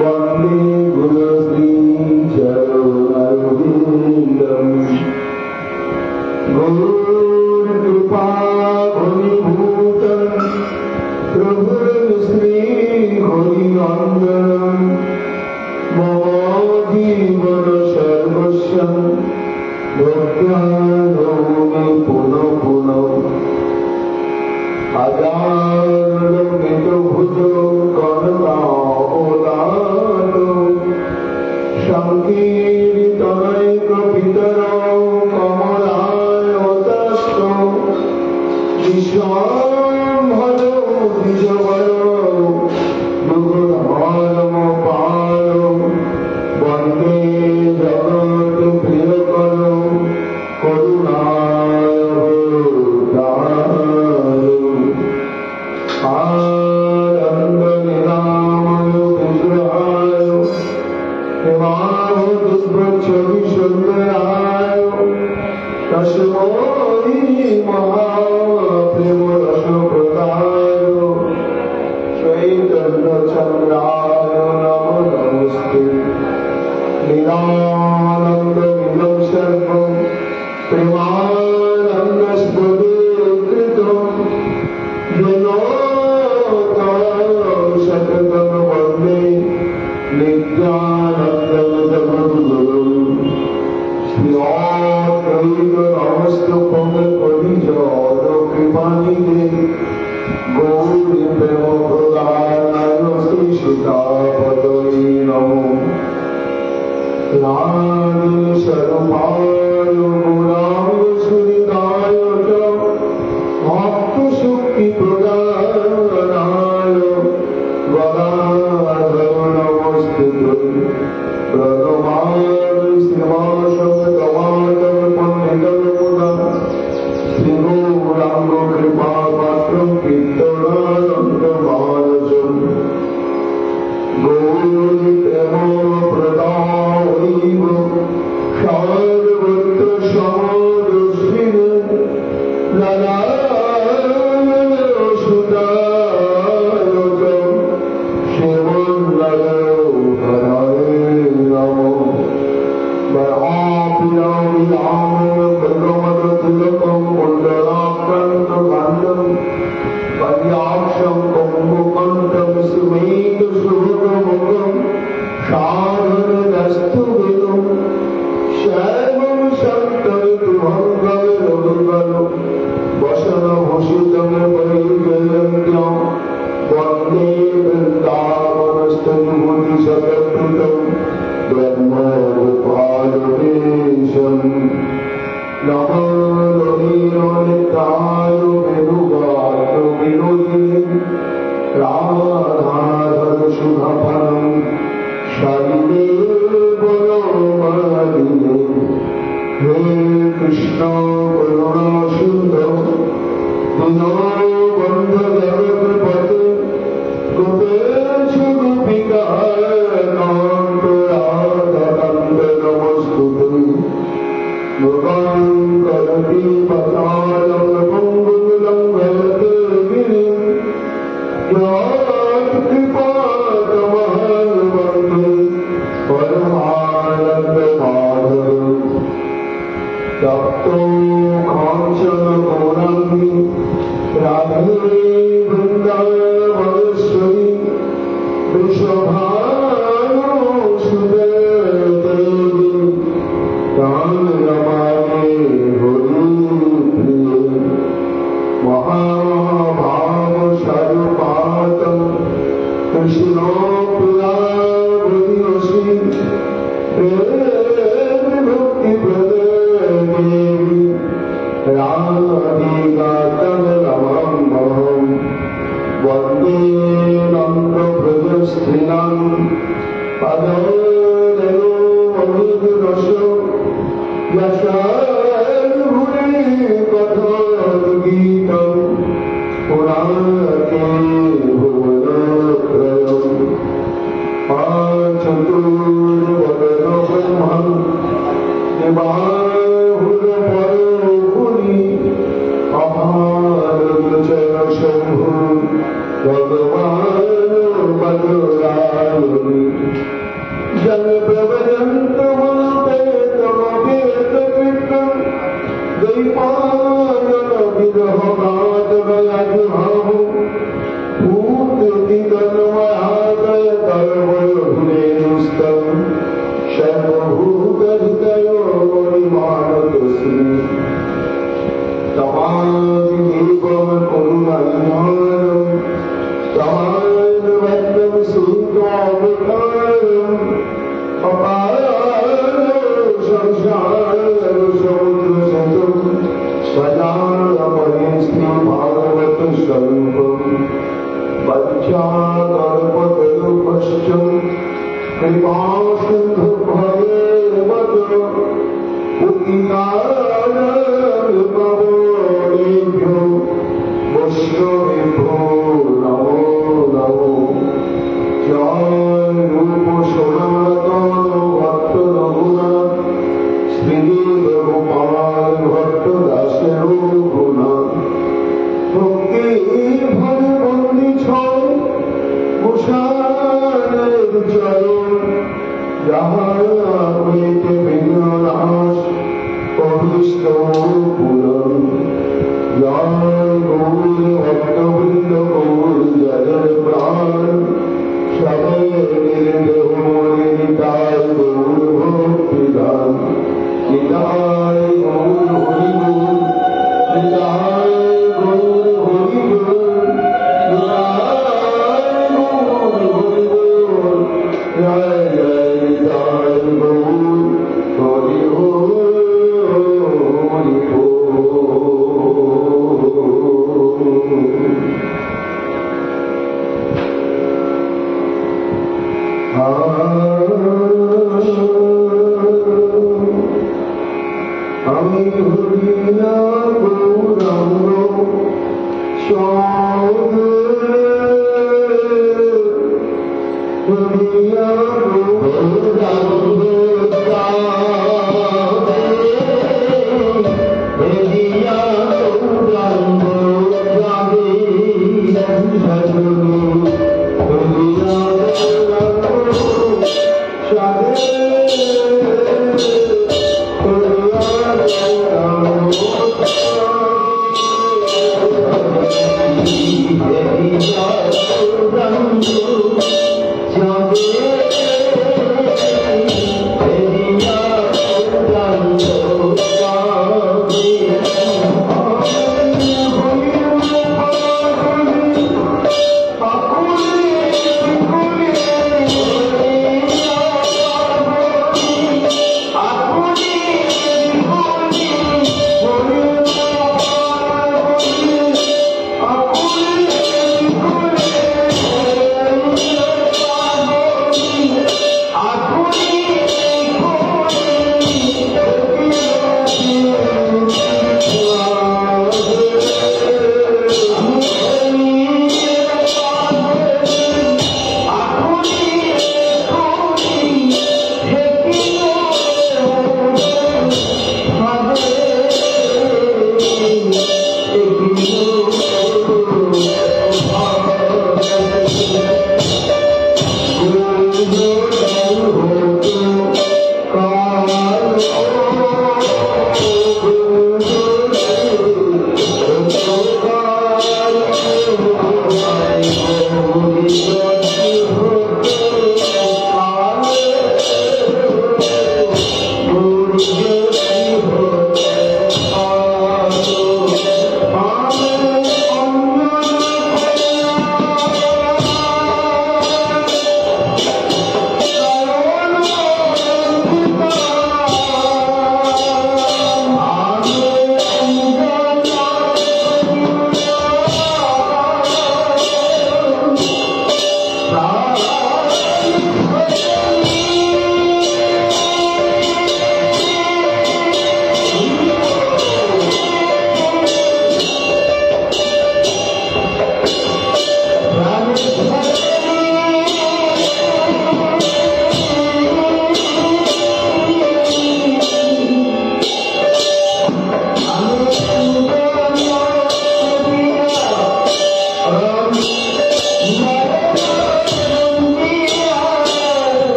वन्दे गुरुश्रीचरणरविन्दम् गुरुकृपाघनीभूतम् प्रभुश्रीहरिनन्दनम् मम जीवन सर्वस्वं भक्त्यानौमि पुनः पुनः अजानलम्बितभुजो कनकावदातो संकीर्तनैकपितरो कमलायतास्तो विश्वाम्भरो द्विजवरो युगधर्मपालो वन्दे जगत्प्रियकरो करुणावतारो आनन्दनिरामय विग्रहाय हिमावृतवृक्षविशुद्धराय तस्मै महाप्रेमरसप्रदाय चैतन्यचन्द्राय नमो नमस्ते लीलानन्दविदं सर्वं प्रेमानन्दस्फुरीकृतं येन सततं वन्दे नित्यानन्दमतमगुरुम् श्रीरामस्तुपङ्कपरिजोदकृपानिधे गौरीप्रेमप्रदानाय श्रीसीतापतये नमो रामस्वरूपाय गुणाय सुहृदाय च भक्तशक्तिप्रदानाय गदाधर नमस्तुते प्रणमामि श्रीवासवदमादं पण्डितमुदा श्रीगौराङ्गकृपापात्रं कीर्तनानन्दमानसम् गौरीप्रेमप्रदायैव सर्वत्र समदृष्टिः ललाटसुताय च शिवन्नरहरये नमः भगवततिलकं कुण्डलाक्रान्तकाण्डं पर्याक्षं कुम्भकण्ठं सुमेधसुभगमुखं साधनदस्तुभिदं सर्वं सन्ततुभङ्गविरनुगलं वसनभूषितं वैजयन्त्यं वन्दे वृन्दावनस्तुतिमुनिसकर्तृतं ब्रह्मरूपालकेशम् नमो रवीन्द्रनिताय वेणुगानविनोदिने राधाधरसुधाफलं शैले वनमालिने हे कृष्ण करुणा सिन्धो दीनबन्धु जगत्पते गोपेश गोपिकाकान्त राधाकान्त नमस्तुते मुखं करोति वक्रालं मङ्गलं भवते गिरिं यत्कृपातमहं वन्दे परमानन्दमाधवं तप्तो काञ्चन गौराङ्गी राधे वृन्दावनेश्वरी वृषभानुसुते देवी तां नमामि हरिप्रिये महाभावस्वरूपातं कृष्णप्रियावतीयसी प्रेमभक्तिप्रदे देवी राधिकातं नमाम्यहं वन्दे नन्दव्रजस्त्रीणां पदरेणुमणिरस यशार्हुरे कथोद्गीतं पुराणे भुवनत्रयम् चतुर्वदनब्रह्मं देवाहुरपरोहुनि अभारचरणशम्भुं भगवान् मधुराय जन प्रभजंत दैपायन विरह नाद गयाजुहाहु भूति तन्मयादय कर्मयुधेनुस्तम सर्वभूतहितयो मणिमानतोऽस्मि तमादिदेवं करुणानिधानं तमादिवैद्यं सुतावतारम् अपारो संसारसमुद्रसतम् सदानमनिस्थिं भागवतस्वरूपम् वञ्चाकल्पतरुपश्च कृपासिन्धुभवेर्मत उत्तिकारणविभवेभ्यो वैष्णवेभ्यो नमो नमो जय रूप सनातन भक्त रघुनाथ श्रीदेव गोपाल भक्त दासेर गुणा भक्ति भरे बंदी छय मुसारेर चरण যাহার হইতে বিঘ্ননাশ অভিষ্ট পুরন জয় গৌর ভক্তবৃন্দ গৌর জয় প্রাণ সবাই নিতাই গৌর ভক্তিদান নিতাই গৌর হরিগুণ নিতাই গৌর হরিগুণ নিতাই গৌর হরিগুণ জয় জয় আমি ভুলিয়া গৌরাঙ্গ ভুলিয়া গৌরাঙ্গ ভুলিয়া গৌরাঙ্গ ভুলিয়া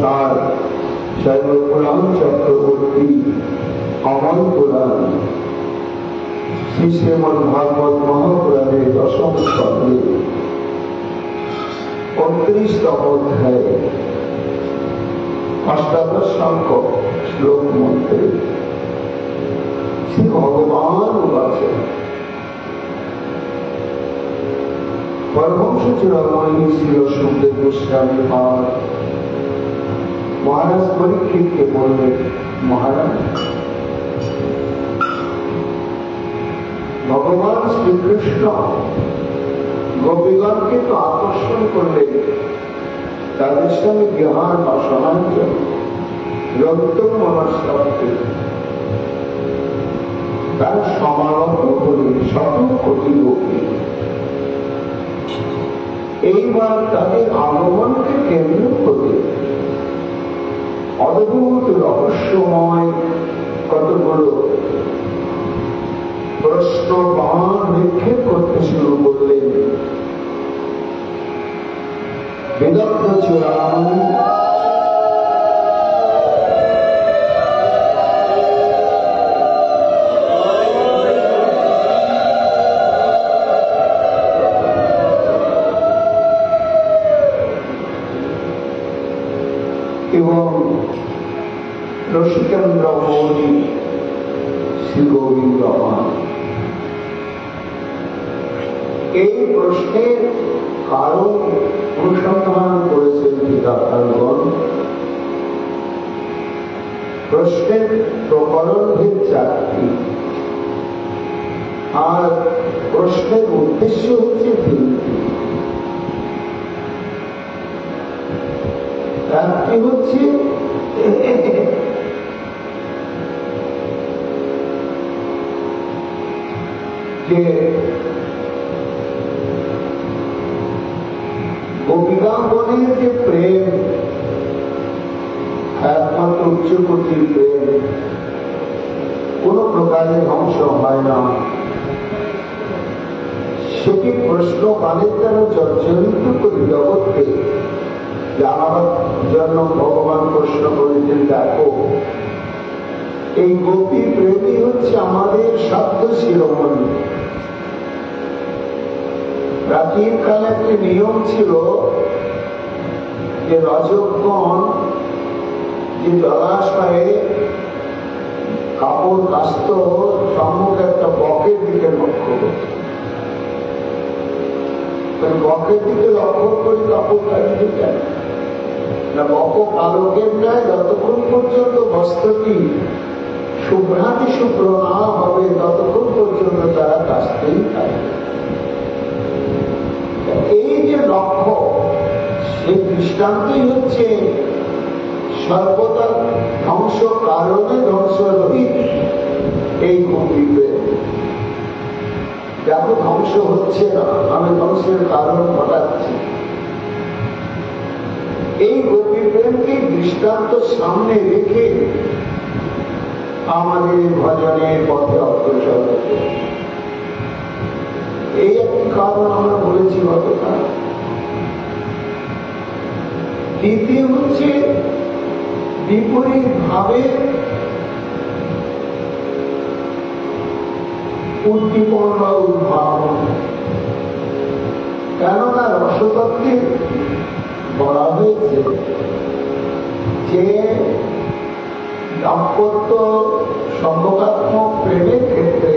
সার সর্বপুরাণ চক্রবর্তী অমল পুরাণ শ্রী শ্রীমদ ভাগবত মহাপুরাণের দশম স্কন্ধে 29তম অধ্যায়ে অষ্টাদশ সংখ্যক শ্লোক মধ্যে শ্রী ভগবান বলেছেন, পরমহংস চূড়ামণি শ্রী সুখদেব গোস্বামী মহারাজ পরীক্ষিতকে বললেন, মহারাজ, ভগবান শ্রীকৃষ্ণ গোপীগণকে তো আকর্ষণ করলেন তাদের সঙ্গে জ্ঞান বা সমাঞ্চল রক্তম মনস্কারকে তার সমাগত হলেন শত কোটি গোপী। এইবার তাদের আগমনকে কেন্দ্র করে অদ্ভুত রহস্যময় কতগুলো প্রশ্ন বাণ নিক্ষেপ করতে শুরু করলেন। বিদগ্ধ চূড়ামণি এবং রসিকেন্দ্র মৌলী শ্রী গোবিন্দ এই প্রশ্নের কারণ অনুসন্ধান করেছেন টিকাকারগণ। প্রশ্নের প্রকরণভেদ 4টি, আর প্রশ্নের উদ্দেশ্য হচ্ছে 3টি। একটি হচ্ছে যে গোপীগণের যে প্রেম একমাত্র উচ্চকোটির প্রেম, কোন প্রকারে ধ্বংস হয় না, সেটি প্রশ্ন কালের দ্বারা জর্জরিত করে জগৎকে জানাবার জন্য ভগবান প্রশ্ন করেছেন, দেখো এই গোপী প্রেমী হচ্ছে আমাদের সাধ্য শিরোমণি। প্রাচীন কালে একটি নিয়ম ছিল যে রজকগণ যে জলাশয়ে কাপড় কাস্ত সম্মুখে একটা বকের দিকে লক্ষ্য করত, বকের দিকে লক্ষ্য করে কাপড় কাটতে চায় না। বক কালকের নেয় যতক্ষণ পর্যন্ত বস্ত্রটি শুভ্রাতি শুভ্র না হবে ততক্ষণ পর্যন্ত তারা কাস্তেই থাকে। এই যে লক্ষ্য, সেই দৃষ্টান্তই হচ্ছে সর্বদা ধ্বংস কারণে ধ্বংস রহিত এই গোপীতে। দেখো ধ্বংস হচ্ছে না, আমি ধ্বংসের কারণ ঘটাচ্ছি। এই গোপী প্রেমকে দৃষ্টান্ত সামনে রেখে আমাদের ভজনের পথে অগ্রসর হচ্ছে। এই একটি কারণ আমরা বলেছি গতকাল। দ্বিতীয় হচ্ছে বিপরীত ভাবে উদ্দীপন বা উদ্ভাবন। কেননা রসতত্ত্বে বলা হয়েছে যে দাম্পত্য সম্পর্কাত্মক প্রেমের ক্ষেত্রে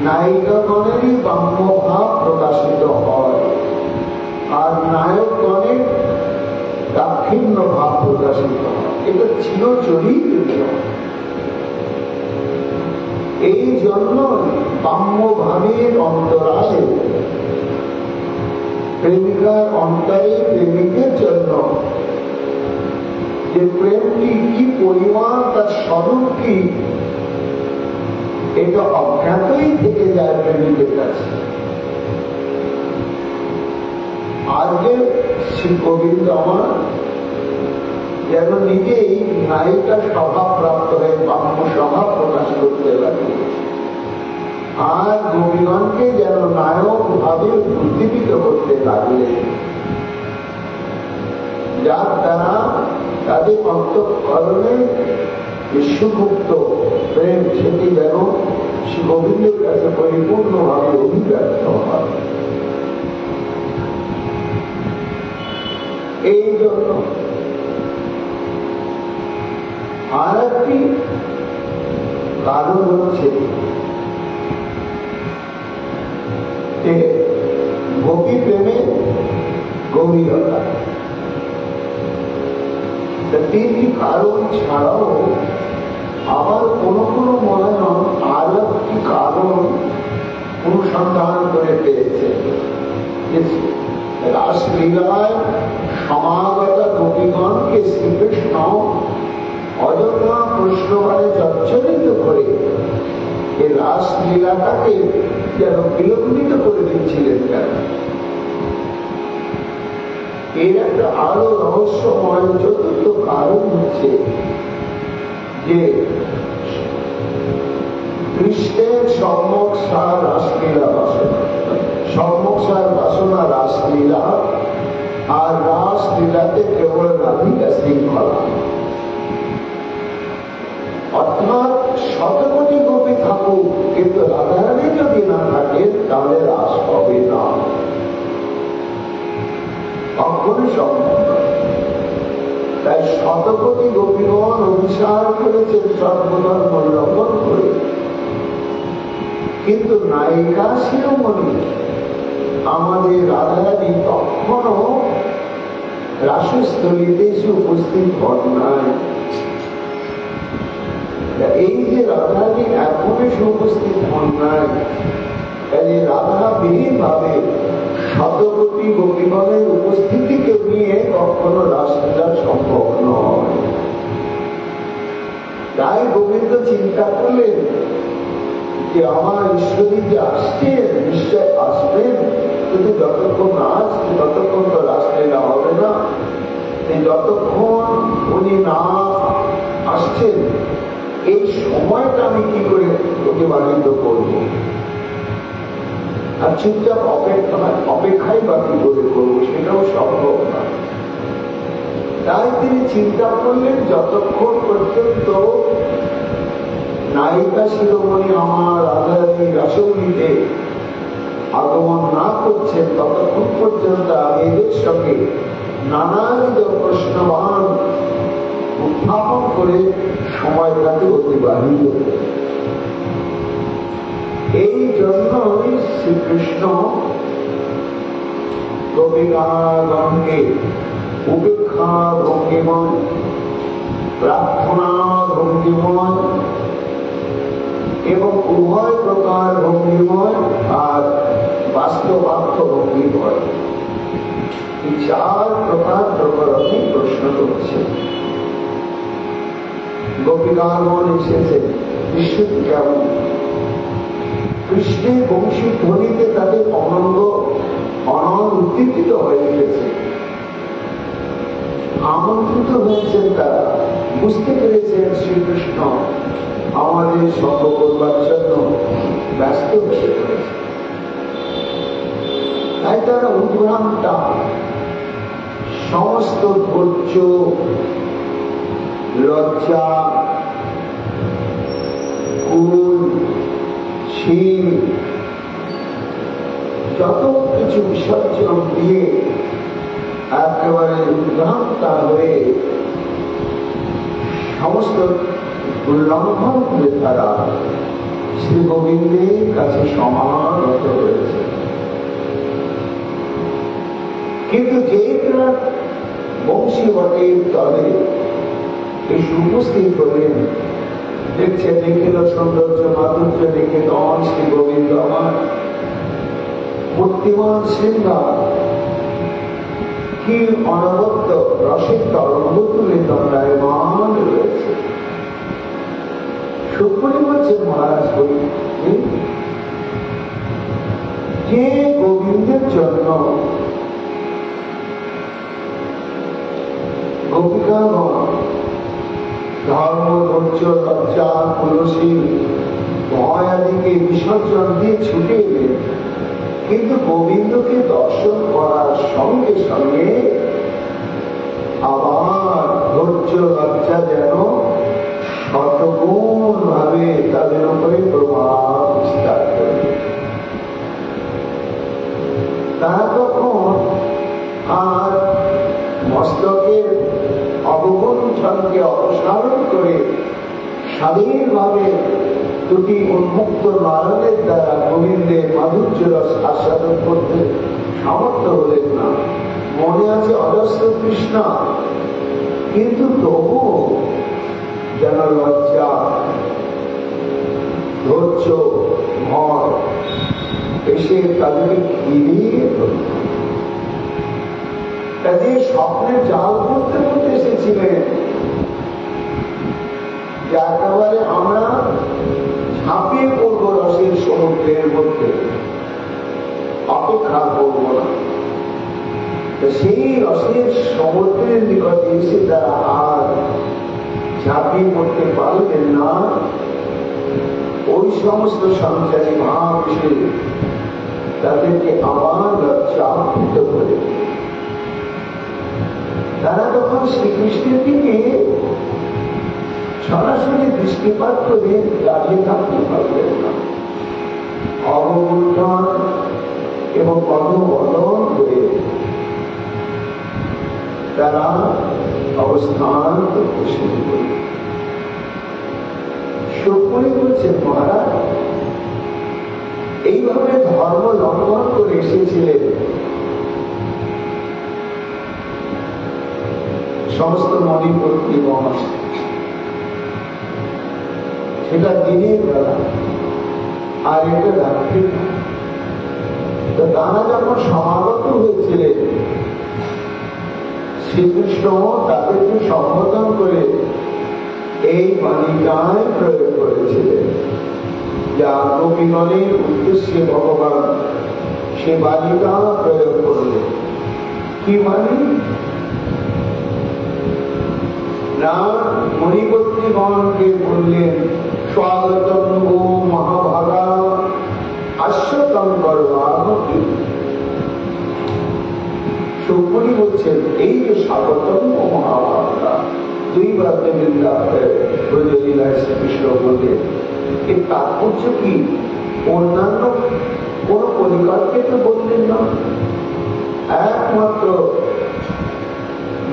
নায়িকাগণেরই বাম্যভাব প্রকাশিত হয় আর নায়কগণের দাক্ষিণ্য ভাব প্রকাশিত হয়। এটা চিরচরিত। এই জন্য বাম্যভাবের অন্তরালে প্রেমিকার অন্তরে প্রেমিকের জন্য যে প্রেমটি কি পরিমাণ, তার স্বরূপ কি, এটা অজ্ঞাতই থেকে যায় প্রেমিকের কাছে। আজকে শ্রী গোবিন্দ আমার যেন নিজেই নায়িকা স্বভাব প্রাপ্ত হয়ে বাম্য স্বভাব প্রকাশ করতে লাগে, আর গোপীগণকে যেন নায়ক ভাবে উদ্দীপিত করতে লাগলেন, যার দ্বারা তাদের অন্তঃকরণে বিশ্বগুপ্ত প্রেম সেটি যেন শ্রী গোবিন্দের কাছে পরিপূর্ণভাবে অভিব্যক্ত হয়। এই জন্য আর একটি কারণ হচ্ছে যে গোপী প্রেমে গভীরতা। তিনটি কারণ ছাড়াও আবার কোন কোন মহাজন আর একটি কারণ অনুসন্ধান করে পেয়েছে। রাসলীলায় সমাগত গোপীগণকে শ্রীকৃষ্ণ অযথা প্রশ্নবারে জর্জরিত করে এই রাসলীলাটাকে যেন বিলম্বিত করে দিচ্ছিলেন কেন। এর একটা আরো রহস্যময় চতুর্থ কারণ হচ্ছে যে কৃষ্ণের সম্মুখসার রাসলীলা বাসনা, সম্মুখসার বাসনা রাসলীলা, আর রাসলীলাতে কেবল রাধিকা শৃঙ্খলা। অর্থাৎ শতকোটি গোপী থাকুক, কিন্তু রাধারানী যদি না থাকে তাহলে রাস হবে না, কখনই সম্ভব নয়। তাই শতকোটি গোপীগণ অভিসার করেছেন সর্বধর্ম লঙ্ঘন করে, কিন্তু নায়িকা শিরোমণি আমাদের রাধারানী তখনও রাসস্থলীতে এসে উপস্থিত হন নাই। এই যে রাধারানী এখনো এসে উপস্থিত হন নাই, কাজে রাধা বিহীন ভাবে শতকোটি গোপীগণের উপস্থিতিকে নিয়ে কখনো রাসলীলা সম্ভব নয়। তাই গোবিন্দ চিন্তা করলেন যে আমার ঈশ্বরী যে আসছেন, নিশ্চয় আসবেন, কিন্তু যতক্ষণ না আসছে ততক্ষণ তো রাসলীলা হবে না। যতক্ষণ উনি না আসছেন এই সময়টা আমি কি করে অতিবাহিত করব, আর চুপচাপ অপেক্ষাই বা কি করে করবো, সেটাও সম্ভব না। তাই তিনি চিন্তা করলেন যতক্ষণ পর্যন্ত নায়িকা শিরোমণি আমার রাধারানী রাসলীলাতে আগমন না করছেন ততক্ষণ পর্যন্ত এদের সঙ্গে নানাবিধ প্রশ্নবান উত্থাপন করে সময়টাকে অতিবাহিত। এই জন্যই শ্রীকৃষ্ণ গোপীগণকে উপেক্ষা ভঙ্গিময়, প্রার্থনা ভঙ্গিময় এবং উভয় প্রকার ভঙ্গিময় আর বাস্তবার্থ ভঙ্গিময়, এই চার প্রকার প্রকরণে প্রশ্ন করছে। গোপীগণ এসেছে, কৃষ্ণ কেমন? কৃষ্ণের বংশী ধ্বনিতে তাদের অনঙ্গ উদ্দীপিত হয়ে গেছে, আমন্ত্রিত হয়েছেন, তারা বুঝতে পেরেছেন শ্রীকৃষ্ণ আমাদের সঙ্গ করবার জন্য ব্যস্ত হয়ে পড়েছে। তাই তারা উদ্ভ্রান্তা, সমস্ত ধৈর্য, লজ্জা, কুল, শীল যত কিছু বিসর্জন দিয়ে একেবারে উদ্ভ্রান্তা হয়ে সমস্ত উল্লঙ্ঘন করে তারা শ্রী গোবিন্দের কাছে সমাগত হয়েছে। কিন্তু যে বংশীবটের তলে এসে উপস্থিত হলেন, দেখছে দেখিল সৌন্দর্য মাধুর্য দেখে তখন শ্রী গোবিন্দ আমার মূর্তিমান শৃঙ্গার, কি অনবদ্য রসিক তরঙ্গ তুলে দণ্ডায়মান রয়েছে। সুখমণি বলছেন, মহারাজ বলি যে গোবিন্দের জন্য গোপিকাগণ ধর্ম, ধৈর্য, লজ্জা, তুলসী, ভয় আদিকে বিসর্জন দিয়ে ছুটে এলেন। কিন্তু গোবিন্দকে দর্শন করার সঙ্গে সঙ্গে আবার ধৈর্য, লজ্জা যেন শতগুণ ভাবে তাদের উপরে প্রভাব বিস্তার করবে। তারা তখন আর মস্তকের অবগুণ্ঠনকে অপসারণ করে স্বাধীনভাবে দুটি উন্মুক্ত নয়নের দ্বারা গোবিন্দের মাধুর্য রস আস্বাদন করতে সামর্থ্য হলেন না। মনে আছে অজস্র তৃষ্ণা, কিন্তু তবু যেন লজ্জা, ধৈর্য, ভয় এসে তাদেরকে ঘিরিয়ে ধরল। কাজে স্বপ্নের জাল করতে করতে এসেছিলেন, যে একেবারে আমরা ঝাঁপিয়ে পড়বো রসের সমুদ্রের মধ্যে, অপেক্ষা করবো না। সেই রসের সমুদ্রের নিকটে এসে তারা আর ঝাঁপিয়ে পড়তে পারলেন না। ওই সমস্ত সঞ্চারী ভাব এসে তাদেরকে আবার লজ্জান্বিত করে। তারা তখন শ্রীকৃষ্ণের দিকে সরাসরি দৃষ্টিপাত করে দাঁড়িয়ে থাকতে পারবেন না। অবগুণ্ঠন এবং অনুবদন করে তারা অবস্থান করতে শুরু করে। সুখমণি বলছেন, মহারাজ এইভাবে ধর্ম লঙ্ঘন করে এসেছিলেন। সমস্ত মণিপূর্তি বংশ, সেটা দিনের বেলা, আর এটা রাত্রি। তো তারা যখন সমাগত হয়েছিলেন, শ্রীকৃষ্ণ তাদেরকে সম্বোধন করে এই বাণীটাই প্রয়োগ করেছিলেন, যা গোপীগণের উদ্দেশ্যে ভগবান সে বাণীটা প্রয়োগ করলেন। কি বাণী? না, মণিপত্রীগণকে বললেন, স্বাগতম গো মহাভাগা আশ্বতম করবামকি। সুখমণি বলছেন, এই যে স্বাগতম ও মহাভাগা দুইবার বৃন্দা ব্রজলীলায় শ্রীকৃষ্ণ বললেন, এর তাৎপর্য কি? অন্যান্য কোন পরিবারকে তো বললেন না, একমাত্র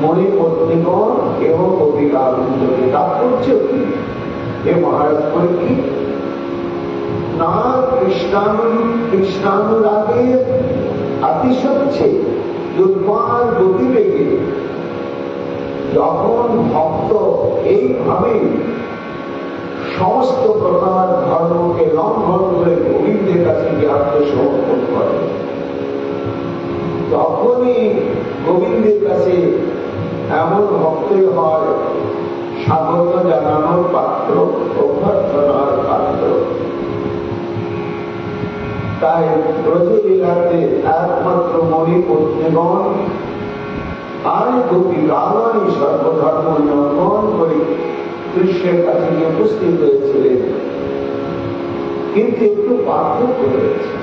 মণিপত্নীগণ এবং গোপিকাবৃন্দকে। তাৎপর্য কি? এ মহারাজ বলে কি না, কৃষ্ণানুরাগের আতিশয্যে দুর্বার গতিবেগে যখন ভক্ত এইভাবে সমস্ত প্রকার ধর্মকে লঙ্ঘন করে গোবিন্দের কাছে গিয়ে আত্মসমর্পণ করে, তখনই গোবিন্দের কাছে এমন ভক্তই হয় স্বাগত জানানোর পাত্র, অভ্যর্থনার পাত্র। তাই ব্রজলীলাতে একমাত্র মণিপত্নীগণ আর গোপীগণই সর্বধর্ম লঙ্ঘন করে কৃষ্ণের কাছে গিয়ে উপস্থিত হয়েছিলেন। কিন্তু একটু পার্থক্য রয়েছে।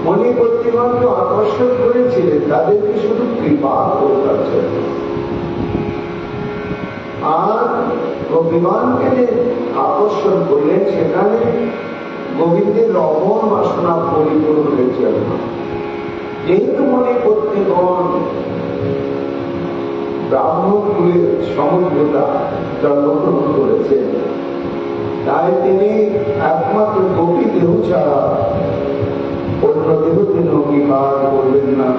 মণিপত্নীগণকে আকর্ষণ করেছিলেন তাদেরকে শুধু কৃপা করবার জন্য, আর গোপীগণকে যে আকর্ষণ করলেন সেখানে গোবিন্দের রমণ বাসনা পরিপূরণের জন্য। যেহেতু মণিপত্নীগণ ব্রাহ্মণ কুলের সমুদ্রতা জন্মগ্রহণ করেছেন, তাই তিনি একমাত্র গোপী দেহ ছাড়া অন্য দেহকে অঙ্গীকার করবেন না।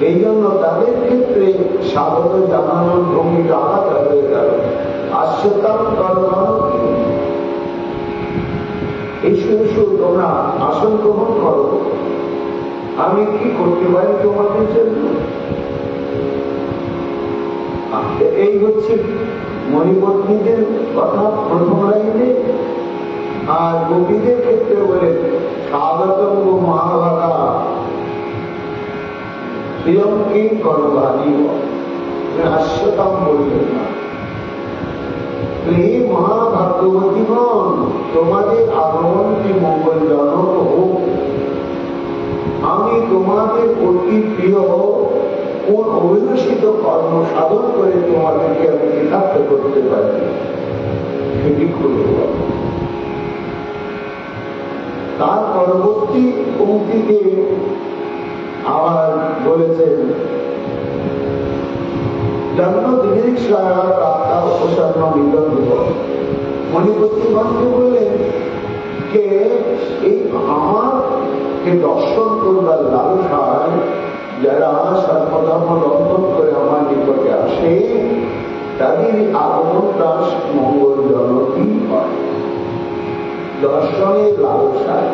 এই জন্য তাদের ক্ষেত্রে স্বাগত জানানোর ভূমিকা আলাদা হয়ে গেল। আশ্চর্য এসো, তোমরা আসন গ্রহণ করো, আমি কি করতে পারি তোমাদের জন্য। এই হচ্ছে মণিপত্নীদের কথা প্রথম লাইনে। আর গোপীদের ক্ষেত্রে বলে স্বাগতম মহাভাগা, প্রিয়মকে করবানি হাস্যতাম বললেন না। হে মহাভাগ্যবতীগণ, তোমাদের আগমনটি মঙ্গলজনক হোক। আমি তোমাদের অতি প্রিয় কোন অভিলষিত কর্ম সাধন করে তোমাদেরকে আমি কৃতার্থ করতে পারি সেটি খুলে বল। তার পরবর্তী পঙ্ক্তিতে আবার বলেছেন, মণিপতিগণকে বললেন যে এই আমাকে দর্শন করবার লালসায় যারা সর্বধর্ম লঙ্ঘন করে আমার নিকটে আসে তাদের আগমনটা মঙ্গলজনকই হয়। দর্শনের লালসায়,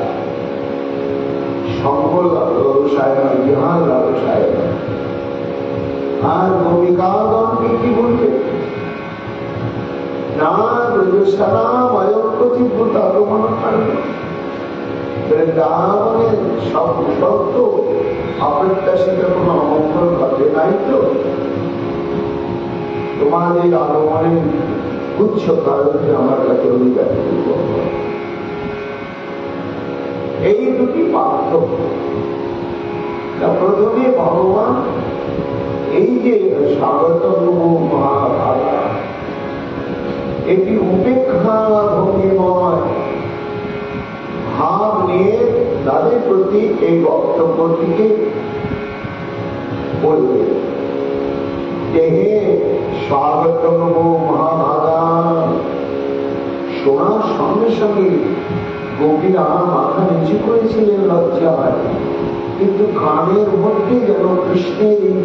সম্বল লালসায় নয়, বিহার লালসায়। আর ভূমিকাগণকে কি বলবে না, ব্রজসারাম অয়ক্ষতিভূত আগমন কাণ্ড। বৃন্দাবনের সব শব্দ অপ্রত্যাশিত কোন অমঙ্গল ঘটে নাই তো? তোমাদের আগমনের উচ্চ কারণে আমার কাছে অভিব্যক্তি করব। এই দুটি পার্থক্য। প্রথমে ভগবান এই যে স্বাগত মহাভাগা, এটি উপেক্ষা ভঙ্গিময় ভাব নিয়ে তাদের প্রতি এই বক্তব্যটিকে বলবে যে হে স্বাগত মহাভাগা। শোনার সঙ্গে সঙ্গে গোপীরা মাথা নিচু করেছিলেন লজ্জায়, কিন্তু কানের মধ্যে যেন কৃষ্ণের এই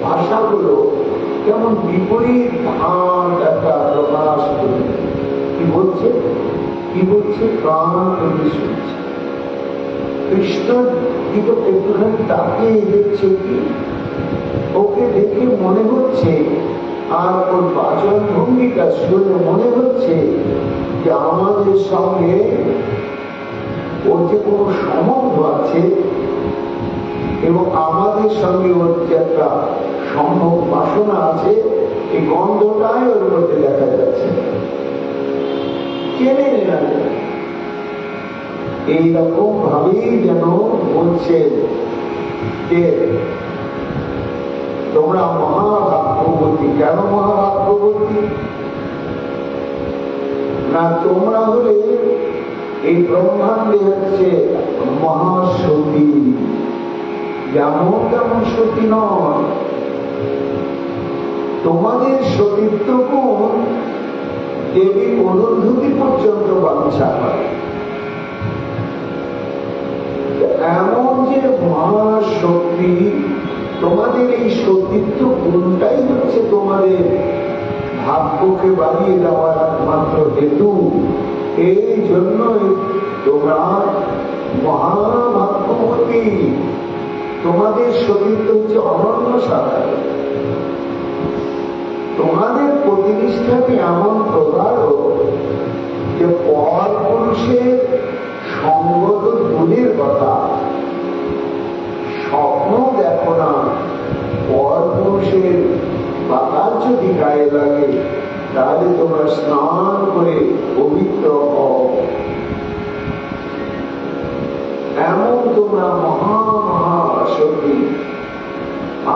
ভাষাগুলো কেমন বিপরীত ভাব একটা প্রকাশ করে। কি বলছে কি বলছে, প্রাণ থেকে শুনছে। কৃষ্ণ দিকে একটুখানি তাকিয়ে দেখছে, কি ওকে দেখে মনে হচ্ছে আর ওর বাচন ভঙ্গিটা শুনে মনে হচ্ছে যে আমাদের সঙ্গে ওর যে কোনো সম্বন্ধ আছে এবং আমাদের সঙ্গে ওর যে একটা সম্ভব বাসনা আছে, এই গন্ধটাই ওর মধ্যে দেখা যাচ্ছে। চেনে না, এইরকম ভাবেই যেন বলছে যে তোমরা মহাভাগ্যবতী। কেন মহাভাগ্যবতী না, তোমরা হলে এই ব্রহ্মাণ্ডে হচ্ছে মহাসতী। যেমন তেমন সতী নয়, তোমাদের সতীত্ব গুণ দেবী অনুভূতি পর্যন্ত বাঞ্ছা করে। এমন যে মহাশক্তি, তোমাদের এই সতীত্ব গুণটাই হচ্ছে তোমাদের ভাগ্যকে বাড়িয়ে দেওয়ার একমাত্র হেতু। এই জন্যই তোমরা মহাভাগ্যবতী। তোমাদের সতীত্ব হচ্ছে অনন্য সাধারণ। তোমাদের প্রতিনিষ্ঠাটি এমন প্রগাঢ় যে পর পুরুষের সঙ্গত গুণের কথা স্বপ্ন দেখো না। পর পুরুষের বাতাস যদি গায়ে লাগে তাহলে তোমরা স্নান করে পবিত্র হও। এমন তোমরা মহাসতী।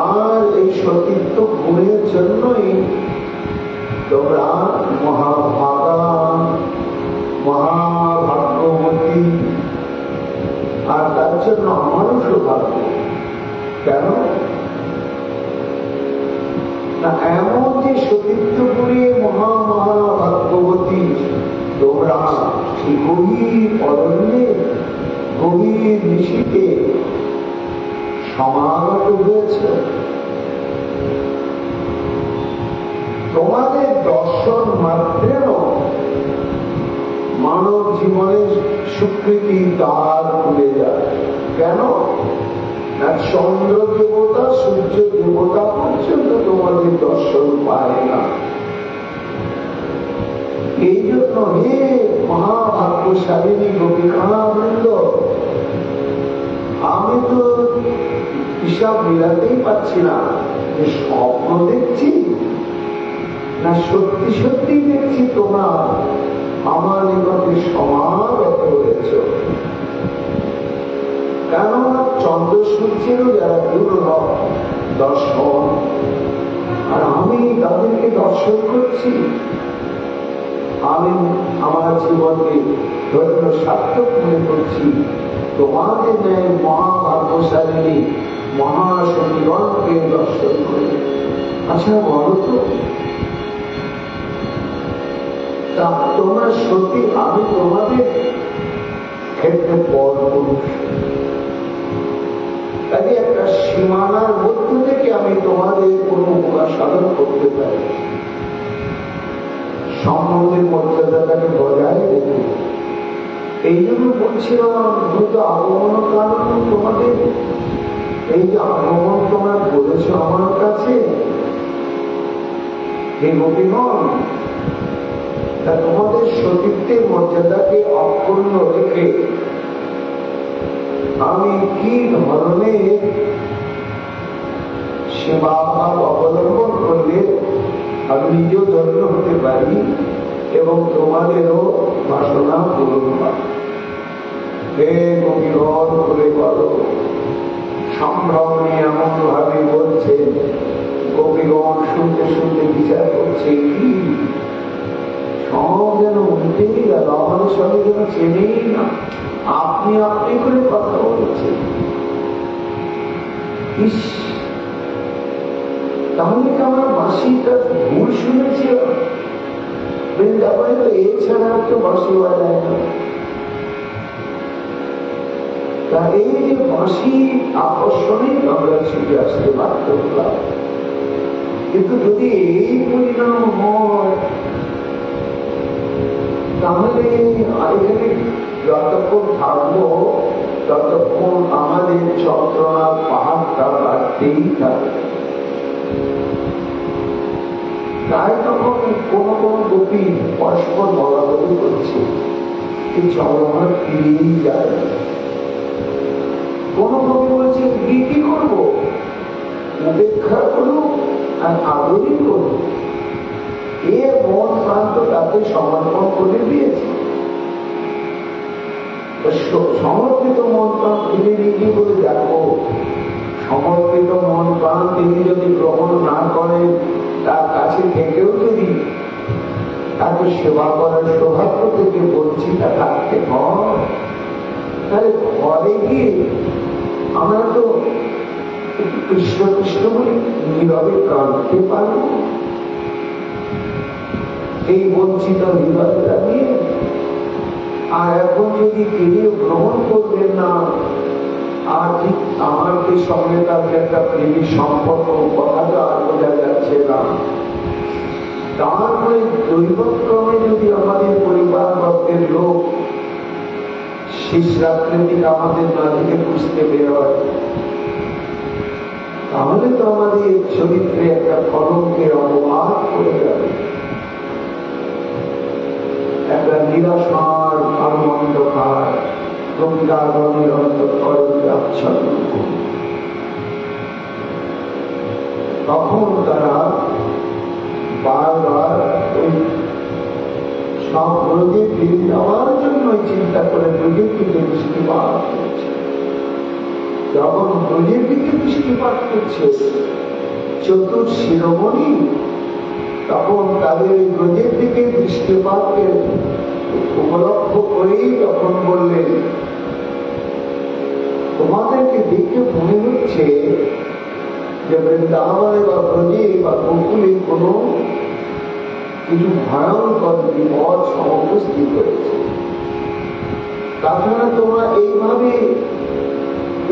আর এই সতীত্ব গুণের জন্যই তোমরা মহাভাগা, মহাভাগ্যবতী। আর তার জন্য আমারও সৌভাগ্য। কেন না, এমন যে সতীত্ব গুণে মহাভাগ্যবতী তোমরা গভীর অরণ্যে, গভীর নিশীতে সমাগত হয়েছে। তোমাদের দর্শন মাত্রেন মানব জীবনের স্বীকৃতি দ্বার খুলে যায়। কেন না, চন্দ্র দেবতা, সূর্য দেবতা পর্যন্ত তোমাদের দর্শন পায় না। এই জন্য হে মহাভাগ্যশালিনী গোপিকাবৃন্দ, আমি তো হিসাব মিলাতেই পারছি না যে স্বপ্ন দেখছি না সত্যি সত্যি দেখছি তোমরা আমার নিকটে সমাগত হয়েছ। কেননা চন্দ্র সূর্যেরও যারা দুর্লভ দর্শন, আর আমি তাদেরকে দর্শন করছি। আমি আমার জীবনকে ধন্য সার্থক মনে করছি তোমাদের ন্যায় মহাভাগ্যশালী মহাশক্তিগণকে দর্শন করে। আচ্ছা বলো তো, তা তোমরা সত্যি আমি তোমাদের ক্ষেত্রে পর পুরুষ, তাই একটা সীমানার মধ্য থেকে আমি তোমাদের কোনো উপকার সাধন করতে পারি, সম্বন্ধের মর্যাদাটাকে বজায় রেখে। এই জন্য বলছিলাম হয়তো আগমন কারণ তোমাদের এই যে আগমন তোমরা বলেছ আমার কাছে, এই গোপীগণ, তা তোমাদের সতীত্বের মর্যাদাকে অক্ষুণ্ণ রেখে আমি কি ধরনের সেবা ভাব অবলম্বন করলে আমি নিজেও ধন্য হতে পারি এবং তোমাদেরও বাসনা পূরণ হয়। হে গোপীগণ বলে বলো, সম্ভ্রম নিয়ে এমন ভাবে বলছে। গোপীগণ শুনতে শুনতে বিচার করছে, কি সব যেন উল্টেই গেল, আমাদের সঙ্গে যেন চেনেই না, আপনি আপনি করে কথা বলছেন। ইস, তাহলে কি আমার বাঁশিটা ভুল শুনেছি? বৃন্দাবনে তো এছাড়া তো বাঁশি বাজায় না। তা এই যে বাঁশি আকর্ষণে আমরা ছুটে আসতে বাধ্য হলাম, কিন্তু যদি এই পরিণাম হয় তাহলে এখানে যতক্ষণ থাকবো ততক্ষণ আমাদের চন্দ্রনাথ পাহাড়টা বাড়তেই থাকবে। তাই তখন কোন কোন গোপী পরস্পর বলাবলি করছে, এই চন্দ্রনাথ ফিরিয়েই যায়। কোন কবি বলছে কি করবো, উপেক্ষা করুক আর আদরই করুক। এ মন প্রান্ত তাকে সমর্পণ করে দিয়েছে। সমর্পিত মন প্রাণ তিনি নিজে বলে দেখো, সমর্পিত মন প্রাণ তিনি যদি গ্রহণ না করেন, তার কাছে থেকেও যদি তাকে সেবা করার সৌভাগ্য থেকে বঞ্চিত থাকতে হয়, তাহলে ঘরে গিয়ে আমরা তো কৃষ্ণ কৃষ্ণ বলে নীরবে কাঁদতে পারব এই বঞ্চিত হৃদয়টা নিয়ে। আর এখন যদি কেউ গ্রহণ করবেন না, আর ঠিক আমাকে সঙ্গে তাদের একটা প্রেমী সম্পর্ক কথাটা আর বোঝা যাচ্ছে না, তারপরে দৈবক্রমে যদি আমাদের পরিবার বর্গের লোক শেষ রাত্রে দিকে আমাদের না থেকে বুঝতে বেরোয়, তাহলে তো আমাদের চরিত্রে একটা কলঙ্কের অপবাদ করে যাবে, একটা নিরাশার অন্ধকার গঙ্গাগণের অন্তঃকরণে আচ্ছন্ন। তখন তারা বারবার ওই সব রোগে ফিরে যাওয়ার জন্য চিন্তা করে রোগের দিকে দৃষ্টিপাত করছে। যখন রোগের দিকে দৃষ্টিপাত করছে চতুর শিরোমণি, তখন তাদের রোগের দিকে দৃষ্টিপাতকে উপলক্ষ করেই তখন বললেন, তোমাদেরকে দেখে মনে হচ্ছে যে বৃন্দাবনে বা ব্রজে বা গোকুলে কোনো কিছু ভয়ঙ্কর বিপদ সমুপস্থিত হয়েছে। তাছাড়া তোমরা এইভাবে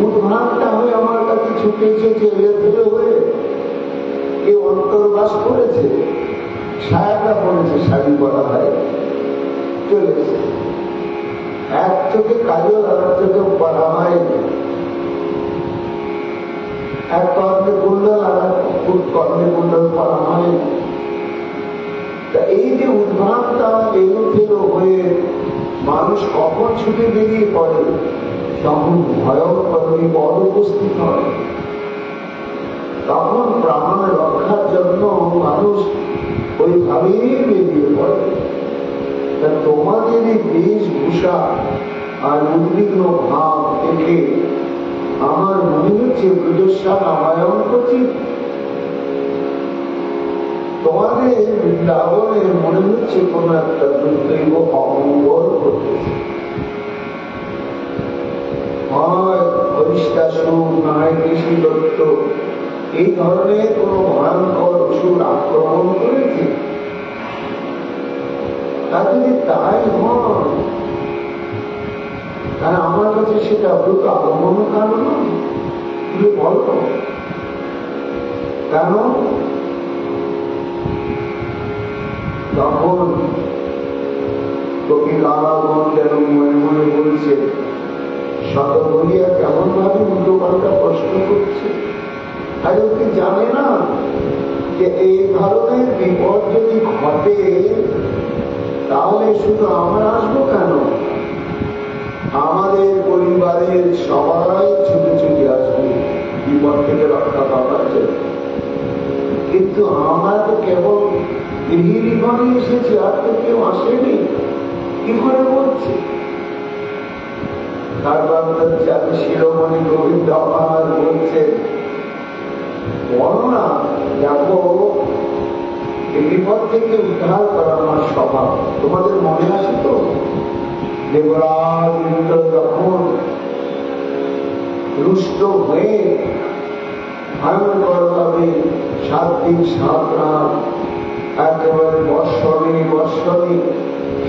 উদ্ভ্রান্তা হয়ে আমার কাছে ছুটে এসেছে, লেফেলে হয়ে কেউ অন্তর্বাস করেছে, ছায়াটা পড়েছে, শাড়ি পরা হয়, চলে এক চোখে কাজল আর এক চোখে পড়া হয়, এক কর্মে কুণ্ডল আর এক কর্মে কুণ্ডল পড়া হয়। এই যে উদ্ভ্রান্তা এলোথেলো হয়ে মানুষ কখন ছুটে বেরিয়ে পড়ে, তখন ভয়ঙ্কর বিপদ উপস্থিত হয়। ওইভাবেই বেরিয়ে পড়ে। তা তোমাদের এই বেশভূষা আর উদ্বিগ্ন ভাব দেখে আমার মনে হচ্ছে ব্রজস্বা রামায়ণ কঠিন। তোমাদের বৃন্দাবনের মনে হচ্ছে কোন একটা দুর্দৈব অমঙ্গল করতেছে। হয় হরিষ্টাসুর, নয় কৃষি দত্ত, এই ধরনের কোন ভয়ঙ্কর অসুর আক্রমণ করেছে। তা যদি তাই হয়, তাহলে আমার কাছে সেটা দ্রুত আগমন কারণ বল। কেন? তখন কবি কারাগণ যেন মনে মনে বলছে, শত বলিয়া কেমন ভাবে উল্টো পাল্টা প্রশ্ন করছে। আর ওকে জানে না যে এই ধরনের বিপদ যদি ঘটে তাহলে শুধু আমরা আসবো কেন, আমাদের পরিবারের সবাই ছুটে ছুটে আসবে বিপদ থেকে রক্ষা পাওয়ার জন্য। কিন্তু আমরা তো কেবল গৃহিণী এসেছি, আর তো কেউ আসেনি। কি করে বলছে? তারপর শিরোমণি গোবিন্দ আমার বলছে, বলো না, দেখো এই বিপদ থেকে উদ্ধার করা আমার স্বভাব। তোমাদের মনে আছে তো দেবরাজ ইন্দ্র যখন রুষ্ট হয়ে ভয়ঙ্কর ভাবে 7 দিন 7 রাত একেবারে বর্ষণে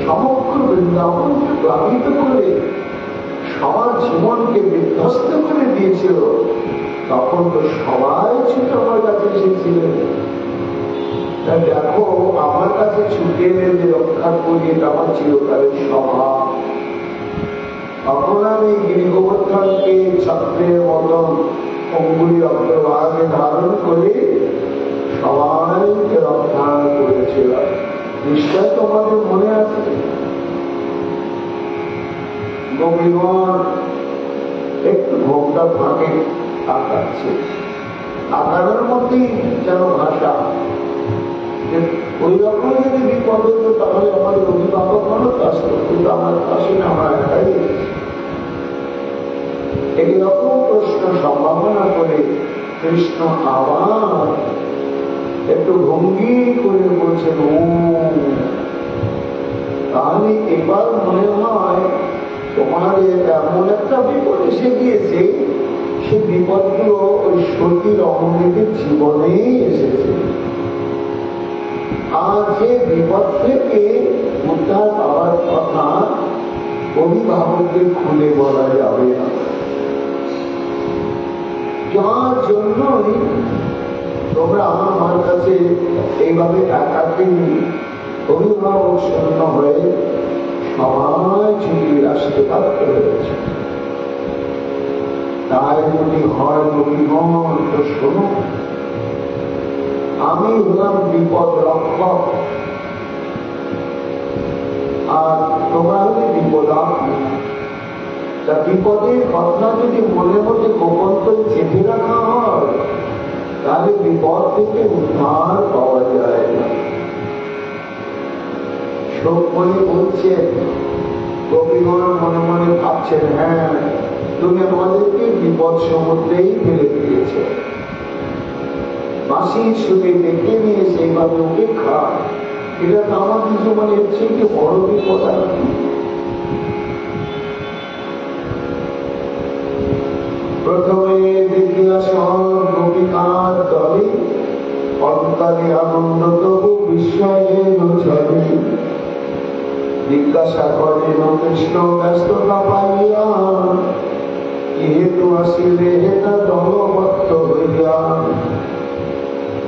সমগ্র বৃন্দাবনকে প্লাবিত করে সবার জীবনকে বিধ্বস্ত করে দিয়েছিল, তখন তো সবাই ছুটে আমার কাছে এসেছিলেন। দেখো আমার কাছে ছুটে এলে যে রক্ষা করি, এটা আমার চিরকালের স্বভাব। তখন আমি গিরিগোবর্ধনকে ছাত্রের মতন অঙ্গুলি অগ্রভাগে ধারণ করে সবাইকে রক্ষা করেছিলাম। নিশ্চয় তোমাদের মনে আছে। গোপীগণ একটু ঘোমটা ফাঁকে তাকাচ্ছে, তাকানোর মধ্যেই যেন ভাষা। ওই রকম যদি বিপদ হতো তাহলে আমাদের অভিভাবক মানুষ আসত, কিন্তু আমার কাছে না, আমরা একাই এইরকম প্রশ্ন সম্ভাবনা করে কৃষ্ণ আবার একটু ভঙ্গি করে বলছেন, ও তাহলে এবার মনে হয় তোমাদের এমন একটা বিপদ এসে গিয়েছে, সে বিপদগুলো ওই সতীর অমৃতের জীবনেই এসেছে। আর যে বিপদ থেকে উদ্ধার পাওয়ার কথা অভিভাবকদের খুলে বলা যাবে না, যার জন্যই তোমরা আমার কাছে এইভাবে একাকে অভিভাবক শূন্য হয়ে সবাই ছুটি আসতে বাধ্য হয়েছে। তাই যদি হয় গোপীগণ তো শোনো, আমি হলাম বিপদ রক্ষক, আর তোমরা হলে বিপদাপন্ন। তা বিপদের কথা যদি মনের মধ্যে গোপন করে চেপে রাখা হয়, তাহলে বিপদ থেকে উদ্ধার পাওয়া যায় না। শোকমণি বলছেন, গোপীগণ মনে মনে ভাবছেন, হ্যাঁ তুমি আমাদেরকে বিপদ সমুদ্রেই ফেলে দিয়েছ, বাঁশির সুরে ডেকে নিয়ে সেইভাবে উপেক্ষা, এটা তো আমাদের জীবনে এর থেকে বড় বিপদ আর কি। প্রথমে দেখিয়া সব গোপিকার দলে অন্তরে আনন্দ তবু বিস্ময়ে ছড়ে। জিজ্ঞাসা করেন কৃষ্ণ ব্যস্ততা পাইয়া, যেহেতু আসিলে হেতা দলবদ্ধ হইয়া।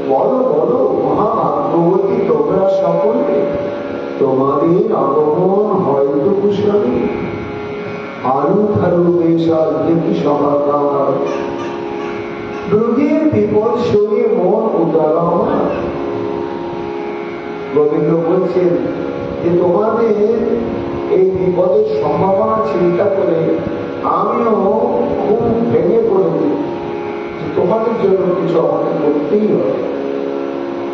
বলো বলো মহাভাগ্যবতী তোমরা সকলে, তোমাদের আগমন হয়তো কুশলী। আলু থালু বেশ দেখি সমাকার, রোগীর বিপদ সরিয়ে মন উদাহরণ। গোবিন্দ বলছেন যে তোমাদের এই বিপদের সম্ভাবনা চিন্তা করে আমিও খুব ভেঙে পড়েছি, তোমাদের জন্য কিছু আমাকে করতেই হবে।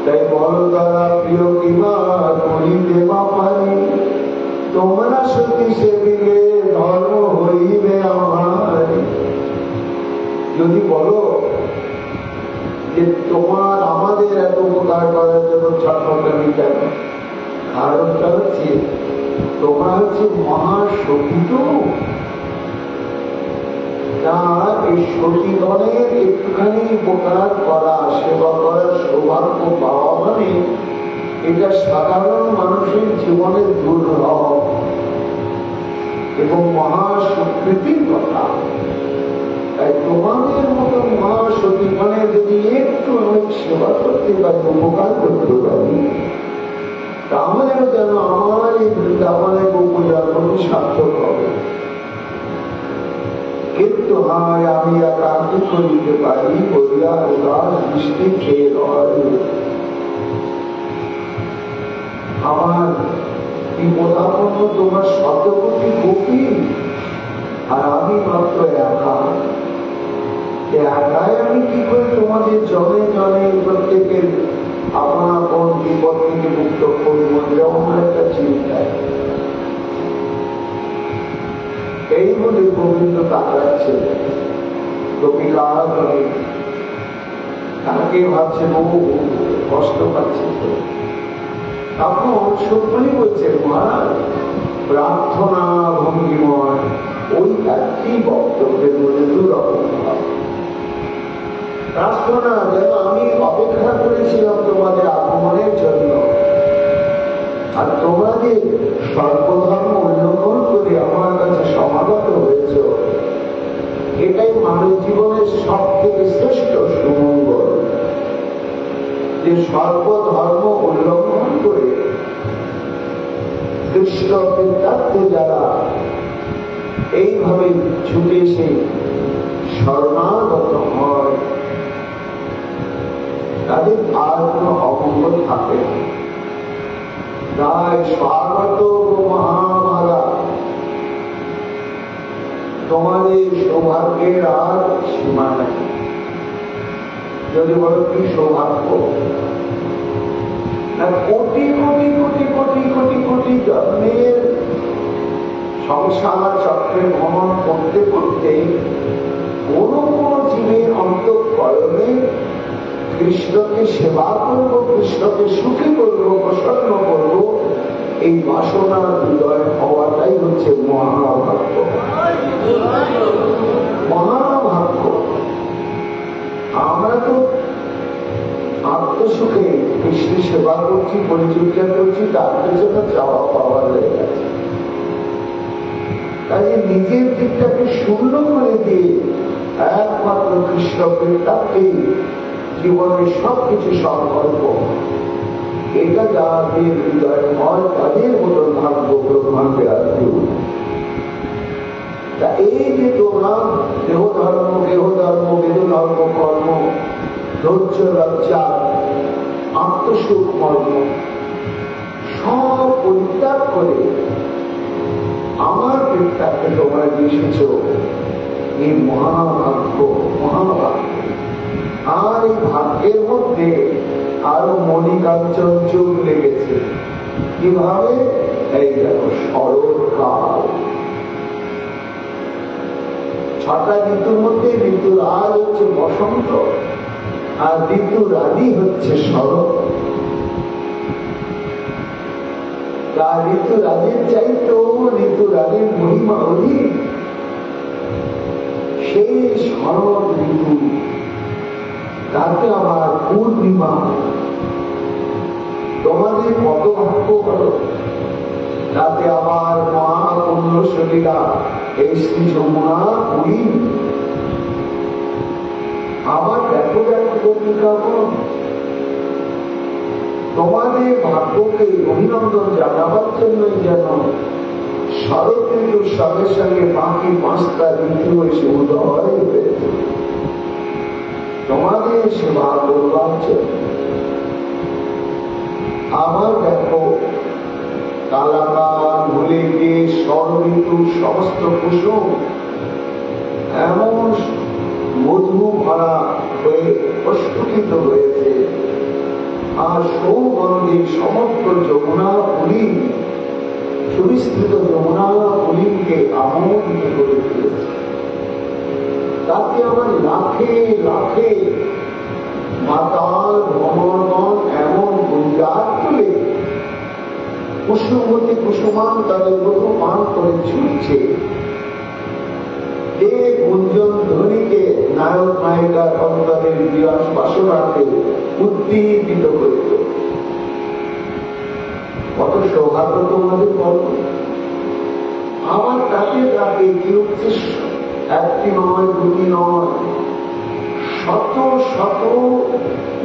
তাই বলো তারা প্রিয় কিমা করিতে পারি, তোমরা সত্যি সেদিকে ধর্ম হইবে আমার। যদি বলো যে তোমার আমাদের এত উপকার করার জন্য ছটফটানি কেন, কারণটা হচ্ছে তোমরা হচ্ছে মহাসতী, তো তার এই সতীগণের একটুখানি উপকার করা, সেবা করার সৌভাগ্য পাওয়া মানে এটা সাধারণ মানুষের জীবনের দুর্লভ এবং মহাস্বীকৃতির কথা। তাই তোমাদের মতো মহাসতীগণের যদি একটু সেবা করতে পারি, উপকার করতে পারি, তাহলেও যেন আমার এই বৃন্দাবনের উপজন্মটি সার্থক হবে। কিন্তু হয় আমি একান্ত করিতে পারি বলিয়া উদাস দৃষ্টি খেয়ে রয়। আমার বিপদাপন্ন তোমার শতকোটি গোপী, আর আমি মাত্র একা। একাই আমি কি করে তোমাদের জনে জনে প্রত্যেকের আপন আপন বিপদ থেকে মুক্ত করবো, যেমন একটা চিন্তায়। এই বলে গোবিন্দ তাকাচ্ছে, গোপিকা তাকে ভাবছে বহু কষ্ট পাচ্ছে। তখন সুখমণি বলছে, মহারাজ প্রার্থনা ভঙ্গিময় ওই একটি বক্তব্যের মধ্যে দুরকম প্রার্থনা, যেন আমি অপেক্ষা করেছিলাম তোমাদের আগমনের জন্য, আর তোমাদের সর্বধর্ম উল্লঙ্ঘন করে আমার কাছে সমাগত হয়েছ, এটাই মানব জীবনের সব থেকে শ্রেষ্ঠ সুমঙ্গল। যে সর্বধর্ম উল্লঙ্ঘন করে কৃষ্ণ বিদ্যার্থে যারা এইভাবে ছুটে এসে শরণাগত হয়, তাদের আর কোন অমঙ্গল থাকে না। তাই স্বাগত মহামারা, তোমাদের সৌভাগ্যের আর সীমা নাই। যদি বলো কি সৌভাগ্য, না কোটি কোটি কোটি কোটি কোটি কোটি জন্মের সংসার চক্রে ভ্রমণ করতে করতে কোন কোন জীবের অন্তঃকরণে কৃষ্ণকে সেবা করবো, কৃষ্ণকে সুখী করবো, প্রসন্ন করবো, এই বাসনা হৃদয় হওয়াটাই হচ্ছে মহাভাগ্য। মহাভাগ্য। আমরা তো আত্মসুখে কৃষ্ণের সেবা করছি, পরিচর্যা করছি, তার পেছনে চাওয়া পাওয়া হয়ে গেছে। কাজে নিজের দিকটাকে শূন্য করে দিয়ে একমাত্র কৃষ্ণকে তাকে জীবনের সবকিছু সংকল্প, এটা যাদের হৃদয় হয় তাদের মতন ভাগ্য ব্রহ্মাণ্ডে আসবে। তা এই যে তোমরা দেহধর্ম, গেহধর্ম, বেদধর্ম, কর্ম, ধৈর্য, লজ্জা, আত্মসুখ, মর্ম সব পরিত্যাগ করে আমার বৃত্তাকে তোমরা এসেছ, এই মহাভাগ্য। মহাভাগ্য। আর এই ভাগ্যের মধ্যে আরো মণিকাঞ্চন চোখ লেগেছে। কিভাবে? এই দেখো শরৎকাল। 6টা ঋতুর মধ্যে ঋতুরাজ হচ্ছে বসন্ত, আর ঋতুরানী হচ্ছে শরৎ। তার ঋতুরাজের চাইতেও ঋতুরানীর মহিমা অধিক। সেই শরৎ ঋতু, তাতে আমার পূর্ণিমা, তোমাদের কত ভাগ্য করো, তাতে আমার মহাপুণ্যশলীলা এই শ্রী যমুনা পুরী। আমার দেখো দেখো গোপিকাগণ, তোমাদের ভাগ্যকে অভিনন্দন জানাবার জন্যই যেন শরৎ ঋতুর সঙ্গে সঙ্গে বাকি 5টা ঋতু এসে উদয় হয়েছে তোমাদের সেবা করবার জন্য। আমার দেখো কালাকার ভুলে গিয়ে ঋতুর সমস্ত কুসুম এমন মধু ভরা হয়ে প্রস্ফুটিত হয়েছে, আর তোমার সৌগন্ধে সমগ্র যমুনা পুরী, সুবিস্তৃত যমুনা পুরীকে আমোদিত করে তুলেছে। তাতে আমার লাখে লাখে মাতাল ভ্রমণগণ এমন গুঞ্জার তুলে কুসুমতী কুসুমান তাদের মতো পান করে ছুটছে, যে গুঞ্জন ধ্বনিকে নায়ক নায়িকার অন্তরের বিলাস বাসনাকে উদ্দীপিত করে তোলে। কত সৌভাগ্য তোমাদের বলো। আমার কাছে তাকে কি হচ্ছে, একটি নয় দুটি নয়, শত শত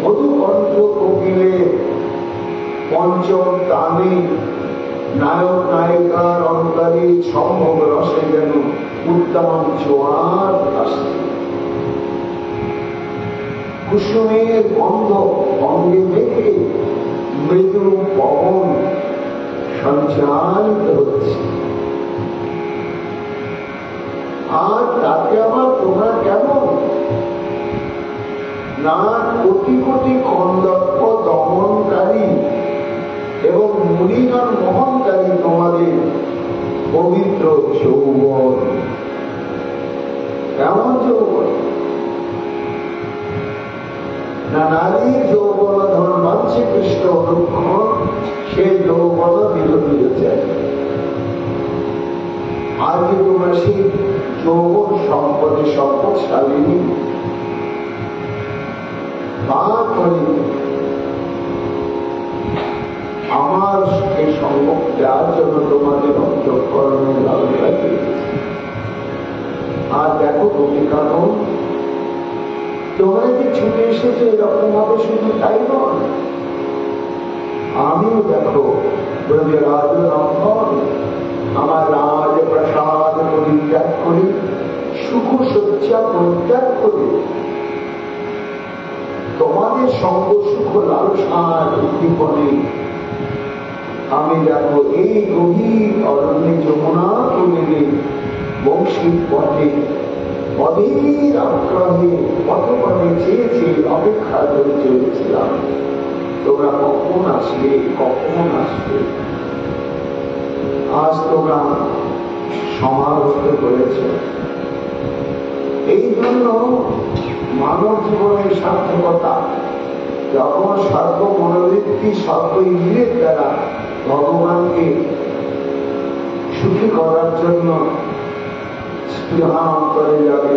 মধুকণ্ঠ কোকিলের পঞ্চম দানে নায়ক নায়িকার অন্তরে সম্ভব রসে যেন উদ্দাম জোয়ার আসছে। কুসুমের গন্ধ অঙ্গে মেখে মৃদু পবন সঞ্চারিত হচ্ছে। আর তাতে আবার তোমরা কেমন না, কোটি কোটি কন্দর্প দমনকারী এবং মুনিগণ মোহনকারী তোমাদের পবিত্র যৌবন। কেমন যৌবন না, নারীর যৌবন ধর্মাচ্ছে কৃষ্ণ অনুক্ষণ, সে যৌবন বিরোধী চাই। আজ তোমরা সেই যৌবন সম্পদে সম্পদশালিনী বা করে আমার এই সম্ভব যার জন্য তোমাদের অন্তঃকরণে লালসা দিয়েছে। আর দেখো ভূমিকারণ, তোমরা যে ছুটে এসেছো এরকম ভাবে শুধু তাই নয়, আমিও দেখো ব্রজরাজ রঙ্গন আমার রাজ প্রসাদ পরিত্যাগ করি, সুখ শয্যা পরিত্যাগ করি, তোমাদের সঙ্গ সুখ লালসার উদ্দীপনে আমি দেখো এই গভীর অরণ্যে যমুনা তুলে বংশীর পথে অধীর আগ্রহে পথপথে চেয়েছে অপেক্ষা করে চলেছিলাম, তোমরা কখন আসবে কখন আসবে। আজ তোমরা সমাগত করেছ। এই জন্য মানব জীবনের সার্থকতা যখন সর্ব মনোবৃত্তি সর্ব ইন্দ্রিয়ের দ্বারা ভগবানকে সুখী করার জন্য স্পৃহা অন্তরে যাবে,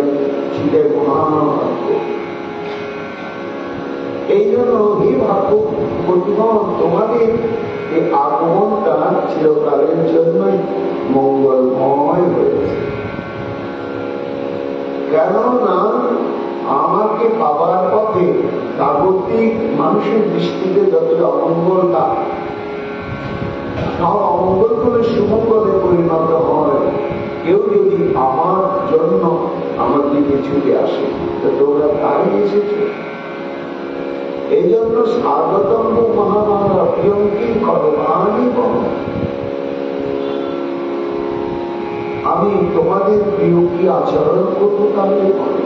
সেটাই মহাভাগ্য। এই জন্য হে ভাগ্য প্রতিগণ, তোমাদের এই আগমনটা চিরকালের জন্যই মঙ্গলময় হয়েছে। কেননা আমাকে পাবার পথে জাগতিক মানুষের দৃষ্টিতে যত অমঙ্গলটা, সব অমঙ্গল করে সুমঙ্গলে পরিণত হয়। কেউ যদি আমার জন্য আমার দিকে ছুটে আসে, তো তোমরা তাই এসেছ। এই জন্য স্বাগতম মহামারা প্রিয়ঙ্কির করবানি বল, আমি তোমাদের প্রিয় কি আচরণ করবো তাহলে বলো।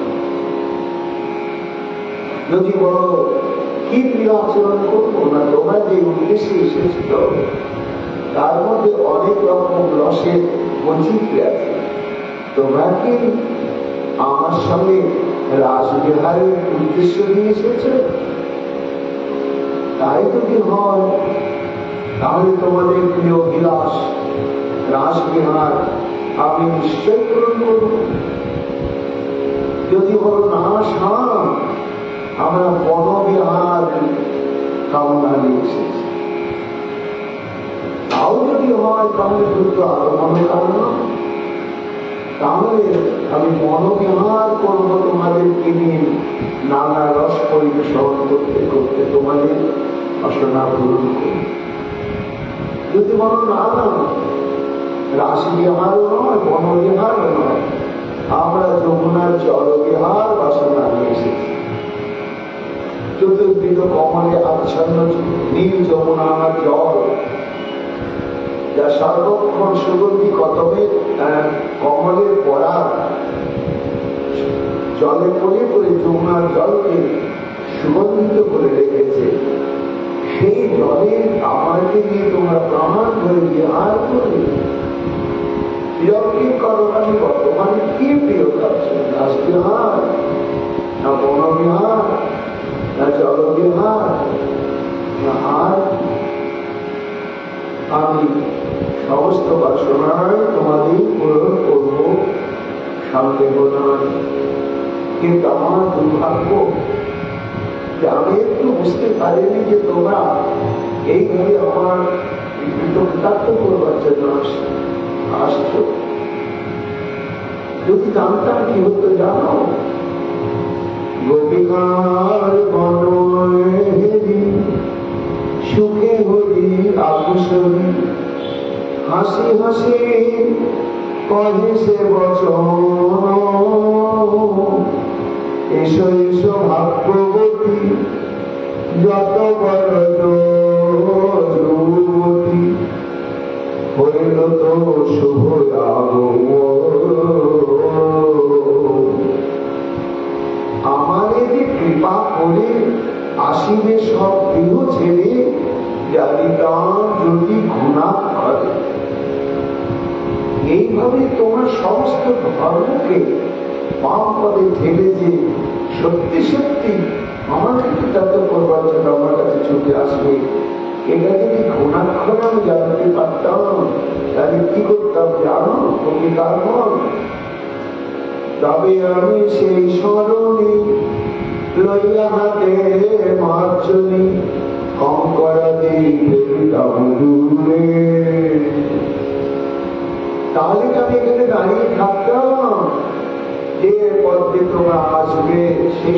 যদি বলো কি প্রিয় আচরণ করবো না, তোমরা যে উদ্দেশ্যে এসেছিল তার মধ্যে অনেক রকম রসের বৈচিত্র্য আছে। তোমরা কি আমার সঙ্গে রাসবিহারের উদ্দেশ্য নিয়ে এসেছ? তাই যদি হয় তাহলে তোমাদের প্রিয় বিলাস রাসবিহার আমি নিশ্চয় পূরণ করব। যদি বলো না শাম, আমরা বনবিহার কামনা নিয়ে এসেছি, তাও যদি হয় তাহলে দ্রুত আগমন কারণ, তাহলে আমি মনোবিহার করবো তোমাদেরকে নিয়ে, নানা রস পরিবেশন করতে করতে তোমাদের বাসনা পূরণ করি। যদি বলো না না রাসবিহারও নয় বনবিহারও নয়, আমরা যমুনার জলবিহার বাসনা নিয়ে এসেছি। চতুর্দিক কমলে আচ্ছন্ন নীল যমুনার জল, যা সর্বক্ষণ সুগন্ধি কদমের কমলের পড়া জলে পড়ে পড়ে যমুনার জলকে সুগন্ধিত করে রেখেছে। সেই আমাকে নিয়ে তোমরা প্রমাণ করে বিহার করবে। প্রিয়কে করবানি বর্তমানে কি প্রিয় কাছে রাসবিহার না বনবিহার না জলবিহার না আর আমি সমস্ত বাসনায় তোমাদের পূরণ করব সন্দেহ নয়। কিন্তু আমার দুর্ভাগ্য যে আমি একটু বুঝতে পারিনি যে তোমরা এইভাবে আমার কৃতজ্ঞার্থ করবার জন্য আসছো। যদি জানতাম কি হতো জানো, গোপিকার বনহেরি সুখে হরি আকুশরী হাসি হাসি কহে সে বচন এসো এসো ভাগ্যবতী যত বড় যুবতী হইল তো শুভ আমাদের কৃপা করে আসিবে সব গৃহ ছেড়ে জালিতাম যদি ঘুণা করে। এইভাবে তোমার সমস্ত ধর্মকে পাপ পদে ঠেলে যে সত্যি সত্যি আমার কৃতজ্ঞ করবার জন্য আমার কাছে ছুটে আসবে, এটা যদি ঘুণাক্ষরে আমি জানতে পারতাম তাহলে কি করতাম জানো কবিতার মন? তবে আমি সেই স্মরণে লইয়া হাতে মার্জনী কঙ্করা দিয়ে তাহলে তো আমি এখানে দাঁড়িয়ে থাকতাম। যে পথে তোমরা আসবে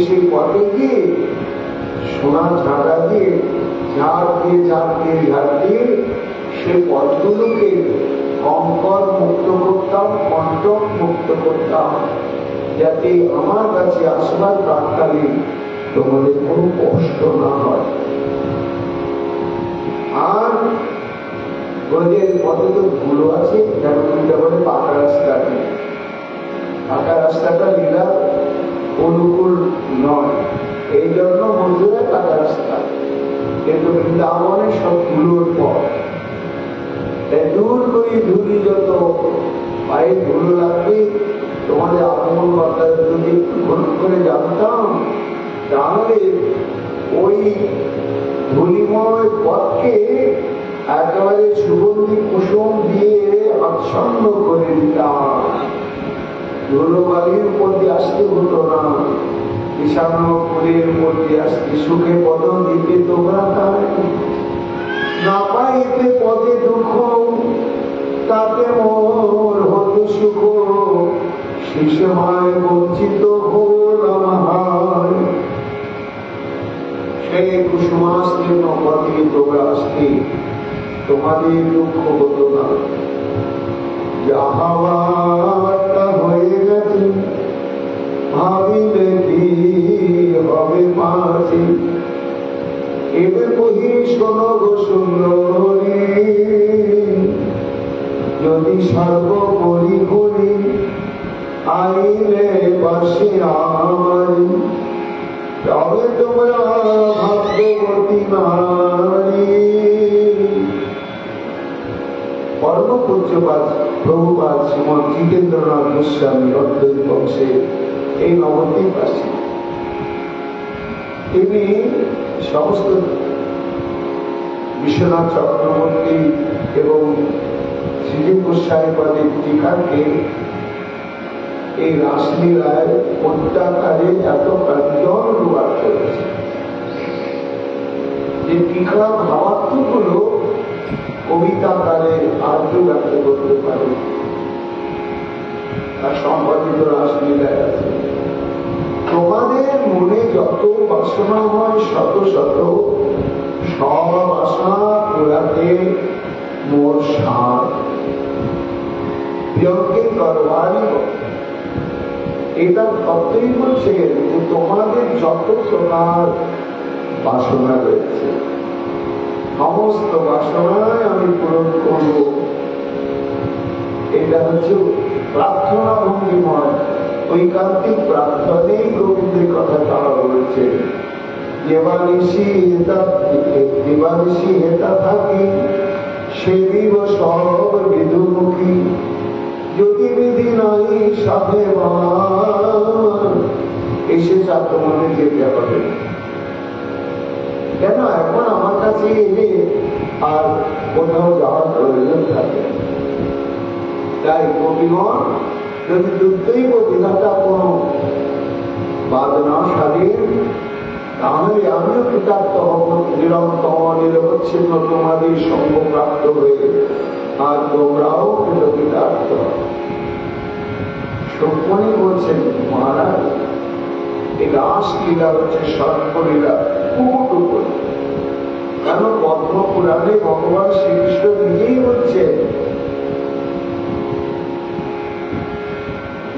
সেই পথে গিয়ে সোনা ঝাড়া দিয়ে ঝাড় দিয়ে সে পথগুলোকে কঙ্কর মুক্ত করতাম, কণ্টক মুক্ত করতাম, যাতে আমার কাছে আসবার প্রাককালে তোমাদের কোনো কষ্ট না হয়। আর ব্রজের পথে তো ভুলো আছে, বলে পাকা রাস্তা নেই। পাকা রাস্তাটা লীলা অনুকূল নয়, এই জন্য মন্দিরে পাকা রাস্তা, কিন্তু বৃন্দাবনে সব ধুলোর পথ। দূর করে ধুলি যত পায়ে ধুলো লাগবে, তোমাদের আগমন কর্তার যদি একটু ঘন করে জানতাম তাহলে ওই ধুলিময় পথকে একেবারে সুগন্ধি কুসুম দিয়ে আচ্ছন্ন করে দিতাম। ধুলোবালির উপর দিয়ে আসতে হতো না, বিষান্ন ফুলের উপর দিয়ে আসতে সুখে পদ দিতে তোমরা তাই না পাইতে পদে দুঃখ, তাতে মোর হতো সুখ, শিশুমায় বঞ্চিত হলাম। সেই কুসুমাস্তীর্ণ পথে তোমরা আসতে তোমাদের দুঃখ হতো না। যাহাবারটা হয়ে গেছে ভাবিলে কি হবে পাশে, এবার কহি শোনো গো সুন্দরী, যদি সর্বোপরি করি আইলে পাশে আমার, তবে তোমরা ভাগ্যবতী নারী। পরম পূজ্যপাদ প্রভুপাদ শ্রীমৎ জিতেন্দ্রনাথ গোস্বামী অদ্বৈত বংশে এই নবদ্বীপবাসী, তিনি সমস্ত বিশ্বনাথ চক্রবর্তী এবং শ্রীজীব গোস্বামী পাদের টিকাকে এই রাসলীলায় পদ্মাকারে এত প্রাঞ্জল অনুবাদ করেছে যে টিকার ভাবার্থগুলো কবিতাকারে আর্য ব্যক্ত করতে পারে। তার সম্পাদিত রাসলীলায় আছে। তোমাদের মনে যত বাসনা হয় শত শত, সব আশা পুরাতে মোর সাথ প্রিয়কে করবারই। এটা তত্ত্বই বলছে যে তোমাদের যত প্রকার বাসনা রয়েছে সমস্ত বাসনায় আমি পূরণ করব। এটা হচ্ছে প্রার্থনা ভঙ্গিময় ঐকান্তিক প্রার্থনেই গোবিন্দের কথা তারা বলেছে। দিবানিশি হেতা থাকি সে দিব সব বিধুমুখী যদি বিধি নাই সাথে এসে তোমাদের যেতে হবে কেন এখন আমার কাছে এলে আর কোথাও যাওয়ার প্রয়োজন থাকে তাই কবিগণ যদি দুর্দৈব বিধাতা কোন বাদ না সারেন তাহলে আমিও কৃতার্থ হব নিরন্তর নিরবচ্ছিন্ন তোমাদের সঙ্গপ্রাপ্ত হয়ে আর তোমরাও কৃতার্থ। সুকমণি বলছেন মহারাজ এই রাসলীলা হচ্ছে সর্বলীলা কুকুটুকু কেন পদ্ম পুরাণে ভগবান শ্রীকৃষ্ণ নিজেই বলছেন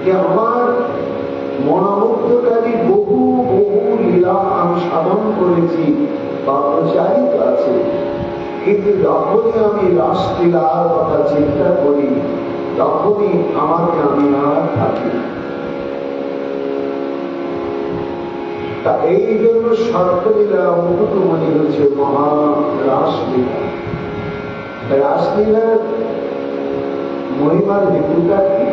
যে আমার মনোমুগ্ধকারী বহু বহু লীলা আমি সাধন করেছি বা প্রচারিত আছে কিন্তু যখনই আমি রাসলীলার কথা চিন্তা করি তখনই আমাকে আমি আর থাকি তা এই জন্য সর্বলীলা মুকুটমণি হচ্ছে মহা রাসলীলা রাসলীলার মহিমার হেতুটা কি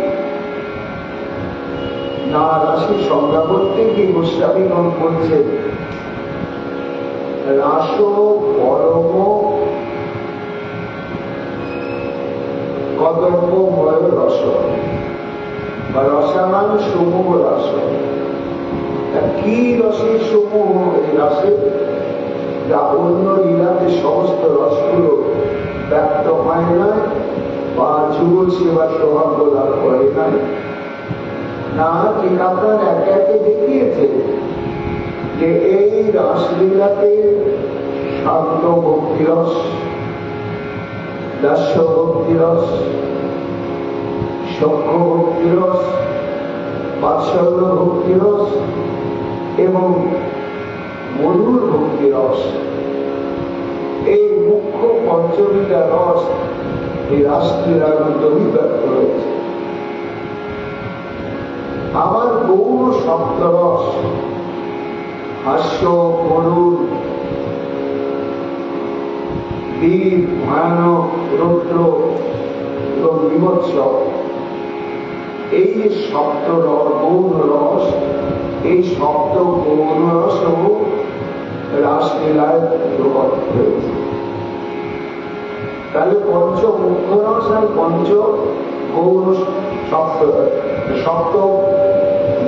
না রাশি সংজ্ঞা করতে গিয়ে গোস্বামীগণ বলছেন রাস পরম কদম্বময় রস বা রসায়ন সমূহ রস কি রসের সমূহ এই রসে যা অন্য লীলাতে সমস্ত রসগুলো ব্যক্ত হয় না বা যুব সেবা সৌভাগ্য লাভ করে না না ঠিক আপনার একে একে দেখিয়েছে যে এই রাসলীলাতে শান্ত ভক্তিরস দাস্য ভক্তিরস সখ্য ভক্তিরস বাৎসল্য ভক্তিরস এবং মধুর ভক্তিরস এই মুখ্য পঞ্চমীটা রস এই রাসলীলার মধ্যে ব্যক্ত হয়েছে আমার গৌর সপ্তরস হাস্য করুণ বীর ভয়ানক রৌদ্র এবং বিভৎস এই যে সপ্ত গৌণ রস এই সপ্ত গৌণ রস রাসলীলায় প্রকট হয়েছে তাহলে পঞ্চ মুখ্য রস আর পঞ্চ গৌণ সপ্ত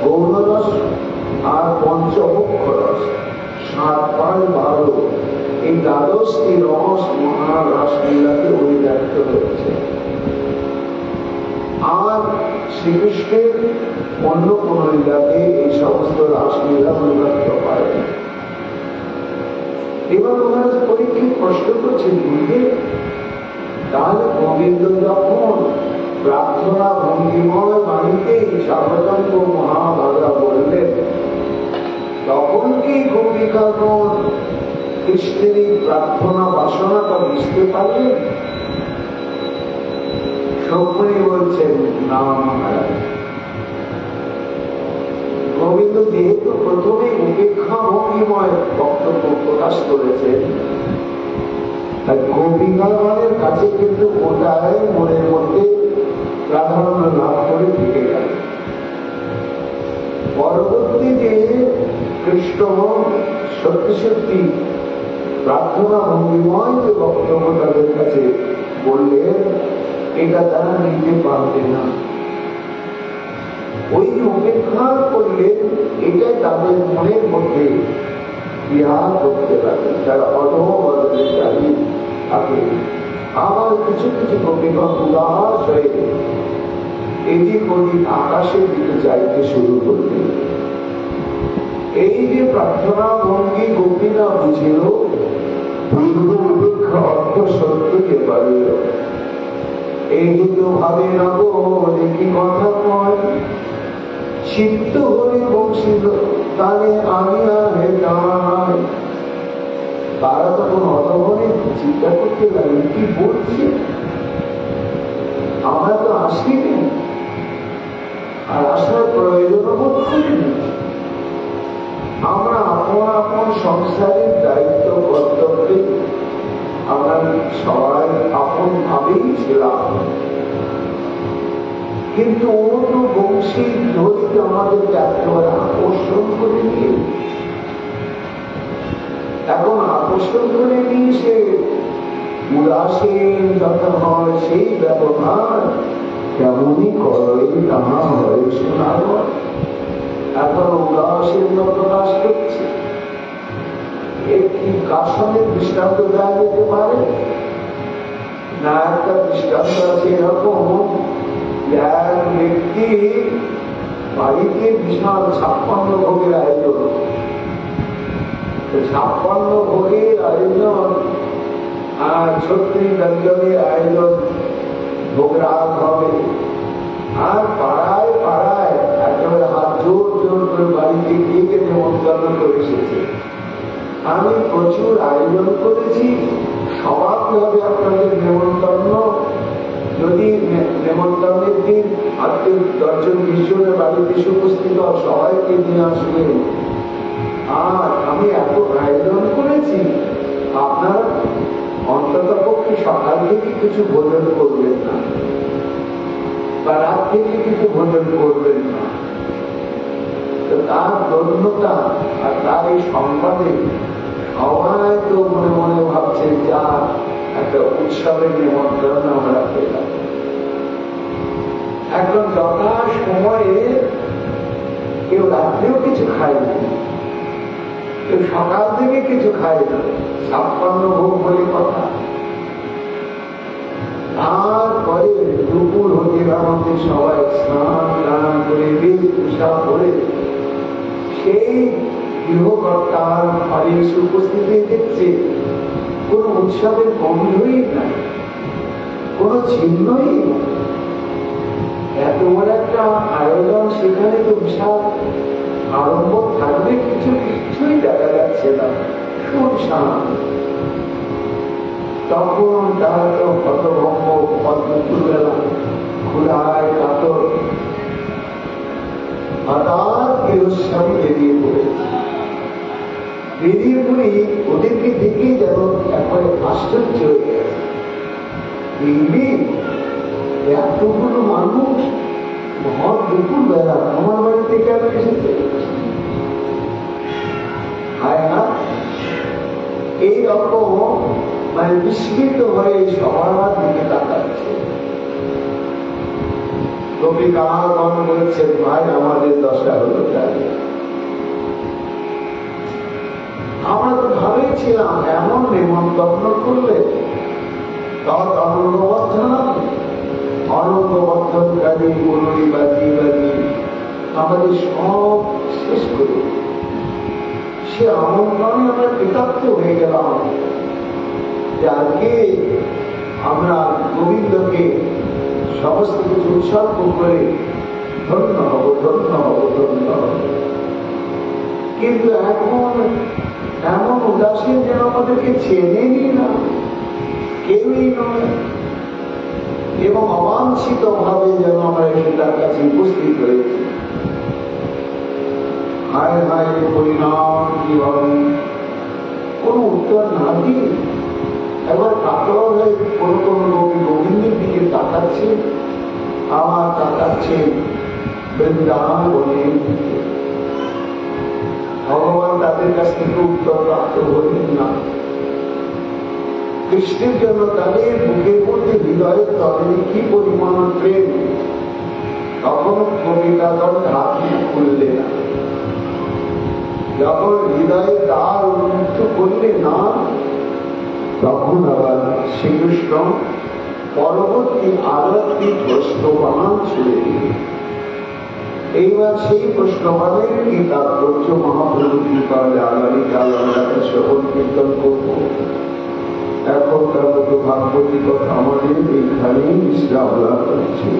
গৌণ রস আর পঞ্চ মুখ্য রস 7-5-12 এই দ্বাদশটি রস মহারাসলীলাতে অভিব্যক্ত হয়েছে আর শ্রীকৃষ্ণের অন্য কোন লীলাতে এই সমস্ত রাসলীলা অভিব্যক্ত হয় এবার মহারাজ পরীক্ষিত প্রশ্ন করছেন বুঝলে তাহলে গোবিন্দ যখন প্রার্থনা ভঙ্গিময় বাণীতে স্বাগতঙ্গ মহাভাগা বললেন তখন কি গোপিকাগণ কৃষ্ণের প্রার্থনা বাসনাটা বুঝতে পারলেন সুকমণি বলছেন না মহারাজ গোবিন্দ যেহেতু প্রথমে উপেক্ষা ভঙ্গিময় বক্তব্য প্রকাশ করেছেন তাই গোপিকাগণের কাছে কিন্তু ওটাই মনের মধ্যে প্রাধান্য লাভ করে থেকে গেল পরবর্তী যে কৃষ্ণ সত্যি সত্যি প্রার্থনা ভঙ্গিময় যে বক্তব্য তাদের কাছে বললেন এটা তারা নিতে পারবে না ওই উপেক্ষা করলেন এটা তাদের মনের মধ্যে বিহার করতে লাগে তারা অধবদলে চালিয়ে থাকে আবার কিছু কিছু গোপীগণ উদাস হয়ে এদিক ওদিক আকাশের দিকে যাইতে শুরু করলেন এই যে প্রার্থনা ভঙ্গি গোপীরা বুঝিল পূর্ব উপেক্ষা অর্থ সত্য কে পারিল এই তো ভাবে নব দেখি কথা কয় চিত্ত হলে বংশিল তাহলে আমি আর দাঁড়াই তারা তখন অধবনে চিন্তা করতে লাগলেন কি বলছে আমরা তো আসিনি আর আসার প্রয়োজন বোধ করিনি আমরা আপন আপন সংসারের দায়িত্ব কর্তব্যে আমরা সবাই আপন ভাবেই ছিলাম, কিন্তু ও তো বংশীর ধরিত আমাদেরকে একেবারে আকর্ষণ করে নিয়ে, এখন আকর্ষণ করে নিয়ে সে উদাসীন যত হয় সেই ব্যবহার কেমনই করে তাহা হয় শোনার এখন উদাসীন প্রকাশ করছে। একটি কাশনের দৃষ্টান্ত দেওয়া যেতে পারে না? একটা দৃষ্টান্ত আছে এরকম, এক ব্যক্তি বাড়িতে বিশাল 56 ভোগের আয়োজন, 56 ভোগের আয়োজন আর 36 ব্যঞ্জনের আয়োজন, ভোগরাগ হবে। আর পাড়ায় পাড়ায় একেবারে হাত জোর জোর করে বাড়িতে গিয়ে নেমন্তন্ন করে এসেছে, আমি প্রচুর আয়োজন করেছি, সবাই হবে আপনাদের নেমন্তন্ন। যদি নেমন্তন্নের দিন আত্মীয় 10-20 জনের বাড়িতে উপস্থিত সবাইকে নিয়ে আসবে, আর আমি এত আয়োজন করেছি, আপনার অন্তত পক্ষে সকাল থেকে কিছু ভোজন করবেন না বা রাত থেকে কিছু ভোজন করবেন না। তার ধন্যতা আর তার এই সংবাদে সবাই তো মনে মনে ভাবছে যা একটা উৎসবের নিমন্ত্রণ আমরা পেলাম। এখন যথা সময়ে কেউ রাত্রেও কিছু খায় না, কেউ সকাল থেকে কিছু খায় না, 56 ভোগ বলে কথা। তারপরে দুপুর হতে আমাদের সবাই স্নান টান করে বেশভূষা করে সেই গৃহকর্তার ঘরে উপস্থিতি দেখছে কোন উৎসবের গন্ধই নাই, কোন চিহ্নই নাই। এত বড় একটা আয়োজন, সেখানে তো বিশাল আরম্ভ থাকবে, কিছুই দেখা যাচ্ছে না, শুনশান। তখন তার তো হতভম্ব দুপুরবেলা ক্ষুধায় কাতর হঠাৎ গৃহস্বামী বেরিয়ে পড়েছে। বেরিয়ে পড়ে ওদেরকে দেখে যেন একবারে আশ্চর্য হয়ে গেছে, এতগুলো মানুষ ভর দুপুর বেলা আমার বাড়িতে কেন এসেছে? এইরকম মানে বিস্মিত হয়ে সবার দিকে তাকাচ্ছে। কবি কামাগণ বলছেন, ভাই আমাদের দশা হলো তাই। আমরা তো ভাবেছিলাম এমন নিমন্ত্রণ করলে তৎ অনঙ্গবর্ধনকারী বলি বাজি বাজি আমাদের সব শেষ করে সে আমন্ত্রণে আমরা কৃতার্থ হয়ে গেলাম যে আজকে আমরা গোবিন্দকে সমস্ত কিছু উৎসর্গ করে ধন্য হব, ধন্য হব, ধন্য হব। কিন্তু এখন এমন উদাসীন যেন আমাদেরকে চেনেনি না, কেউই নয়, এবং অবাঞ্ছিত ভাবে যেন আমরা এসে তার কাছে উপস্থিত হয়েছি। হায় হায় পরিণাম কি হবে, কোন উত্তর না দিয়ে একবার কাতর হয়ে কোন কোন কবি গোবিন্দের দিকে তাকাচ্ছে, আমার তাকাচ্ছে বৃন্দাবনে। ভগবান তাদের কাছ থেকে উত্তর প্রাপ্ত হলেন না। কৃষ্ণের জন্য তাদের বুকের মধ্যে হৃদয়ের তলে কি পরিমাণ প্রেম, তখন কবিতা দলে হাত খুললে না। যখন হৃদয়ে দ্বার উন্মুক্ত করলে না, তখন আবার শ্রীকৃষ্ণ পরবর্তী আরেকটি প্রশ্নবান ছুড়ে দিলেন। এইবার সেই প্রশ্নবানের কি তাৎপর্য মহাপ্রভু কৃপায় আগামীকাল আমরা শ্রবণ কীর্তন করব। এখনকার মতো ভাগবতী কথা আমাদের এইখানেই বিশ্রাম লাভ করছে।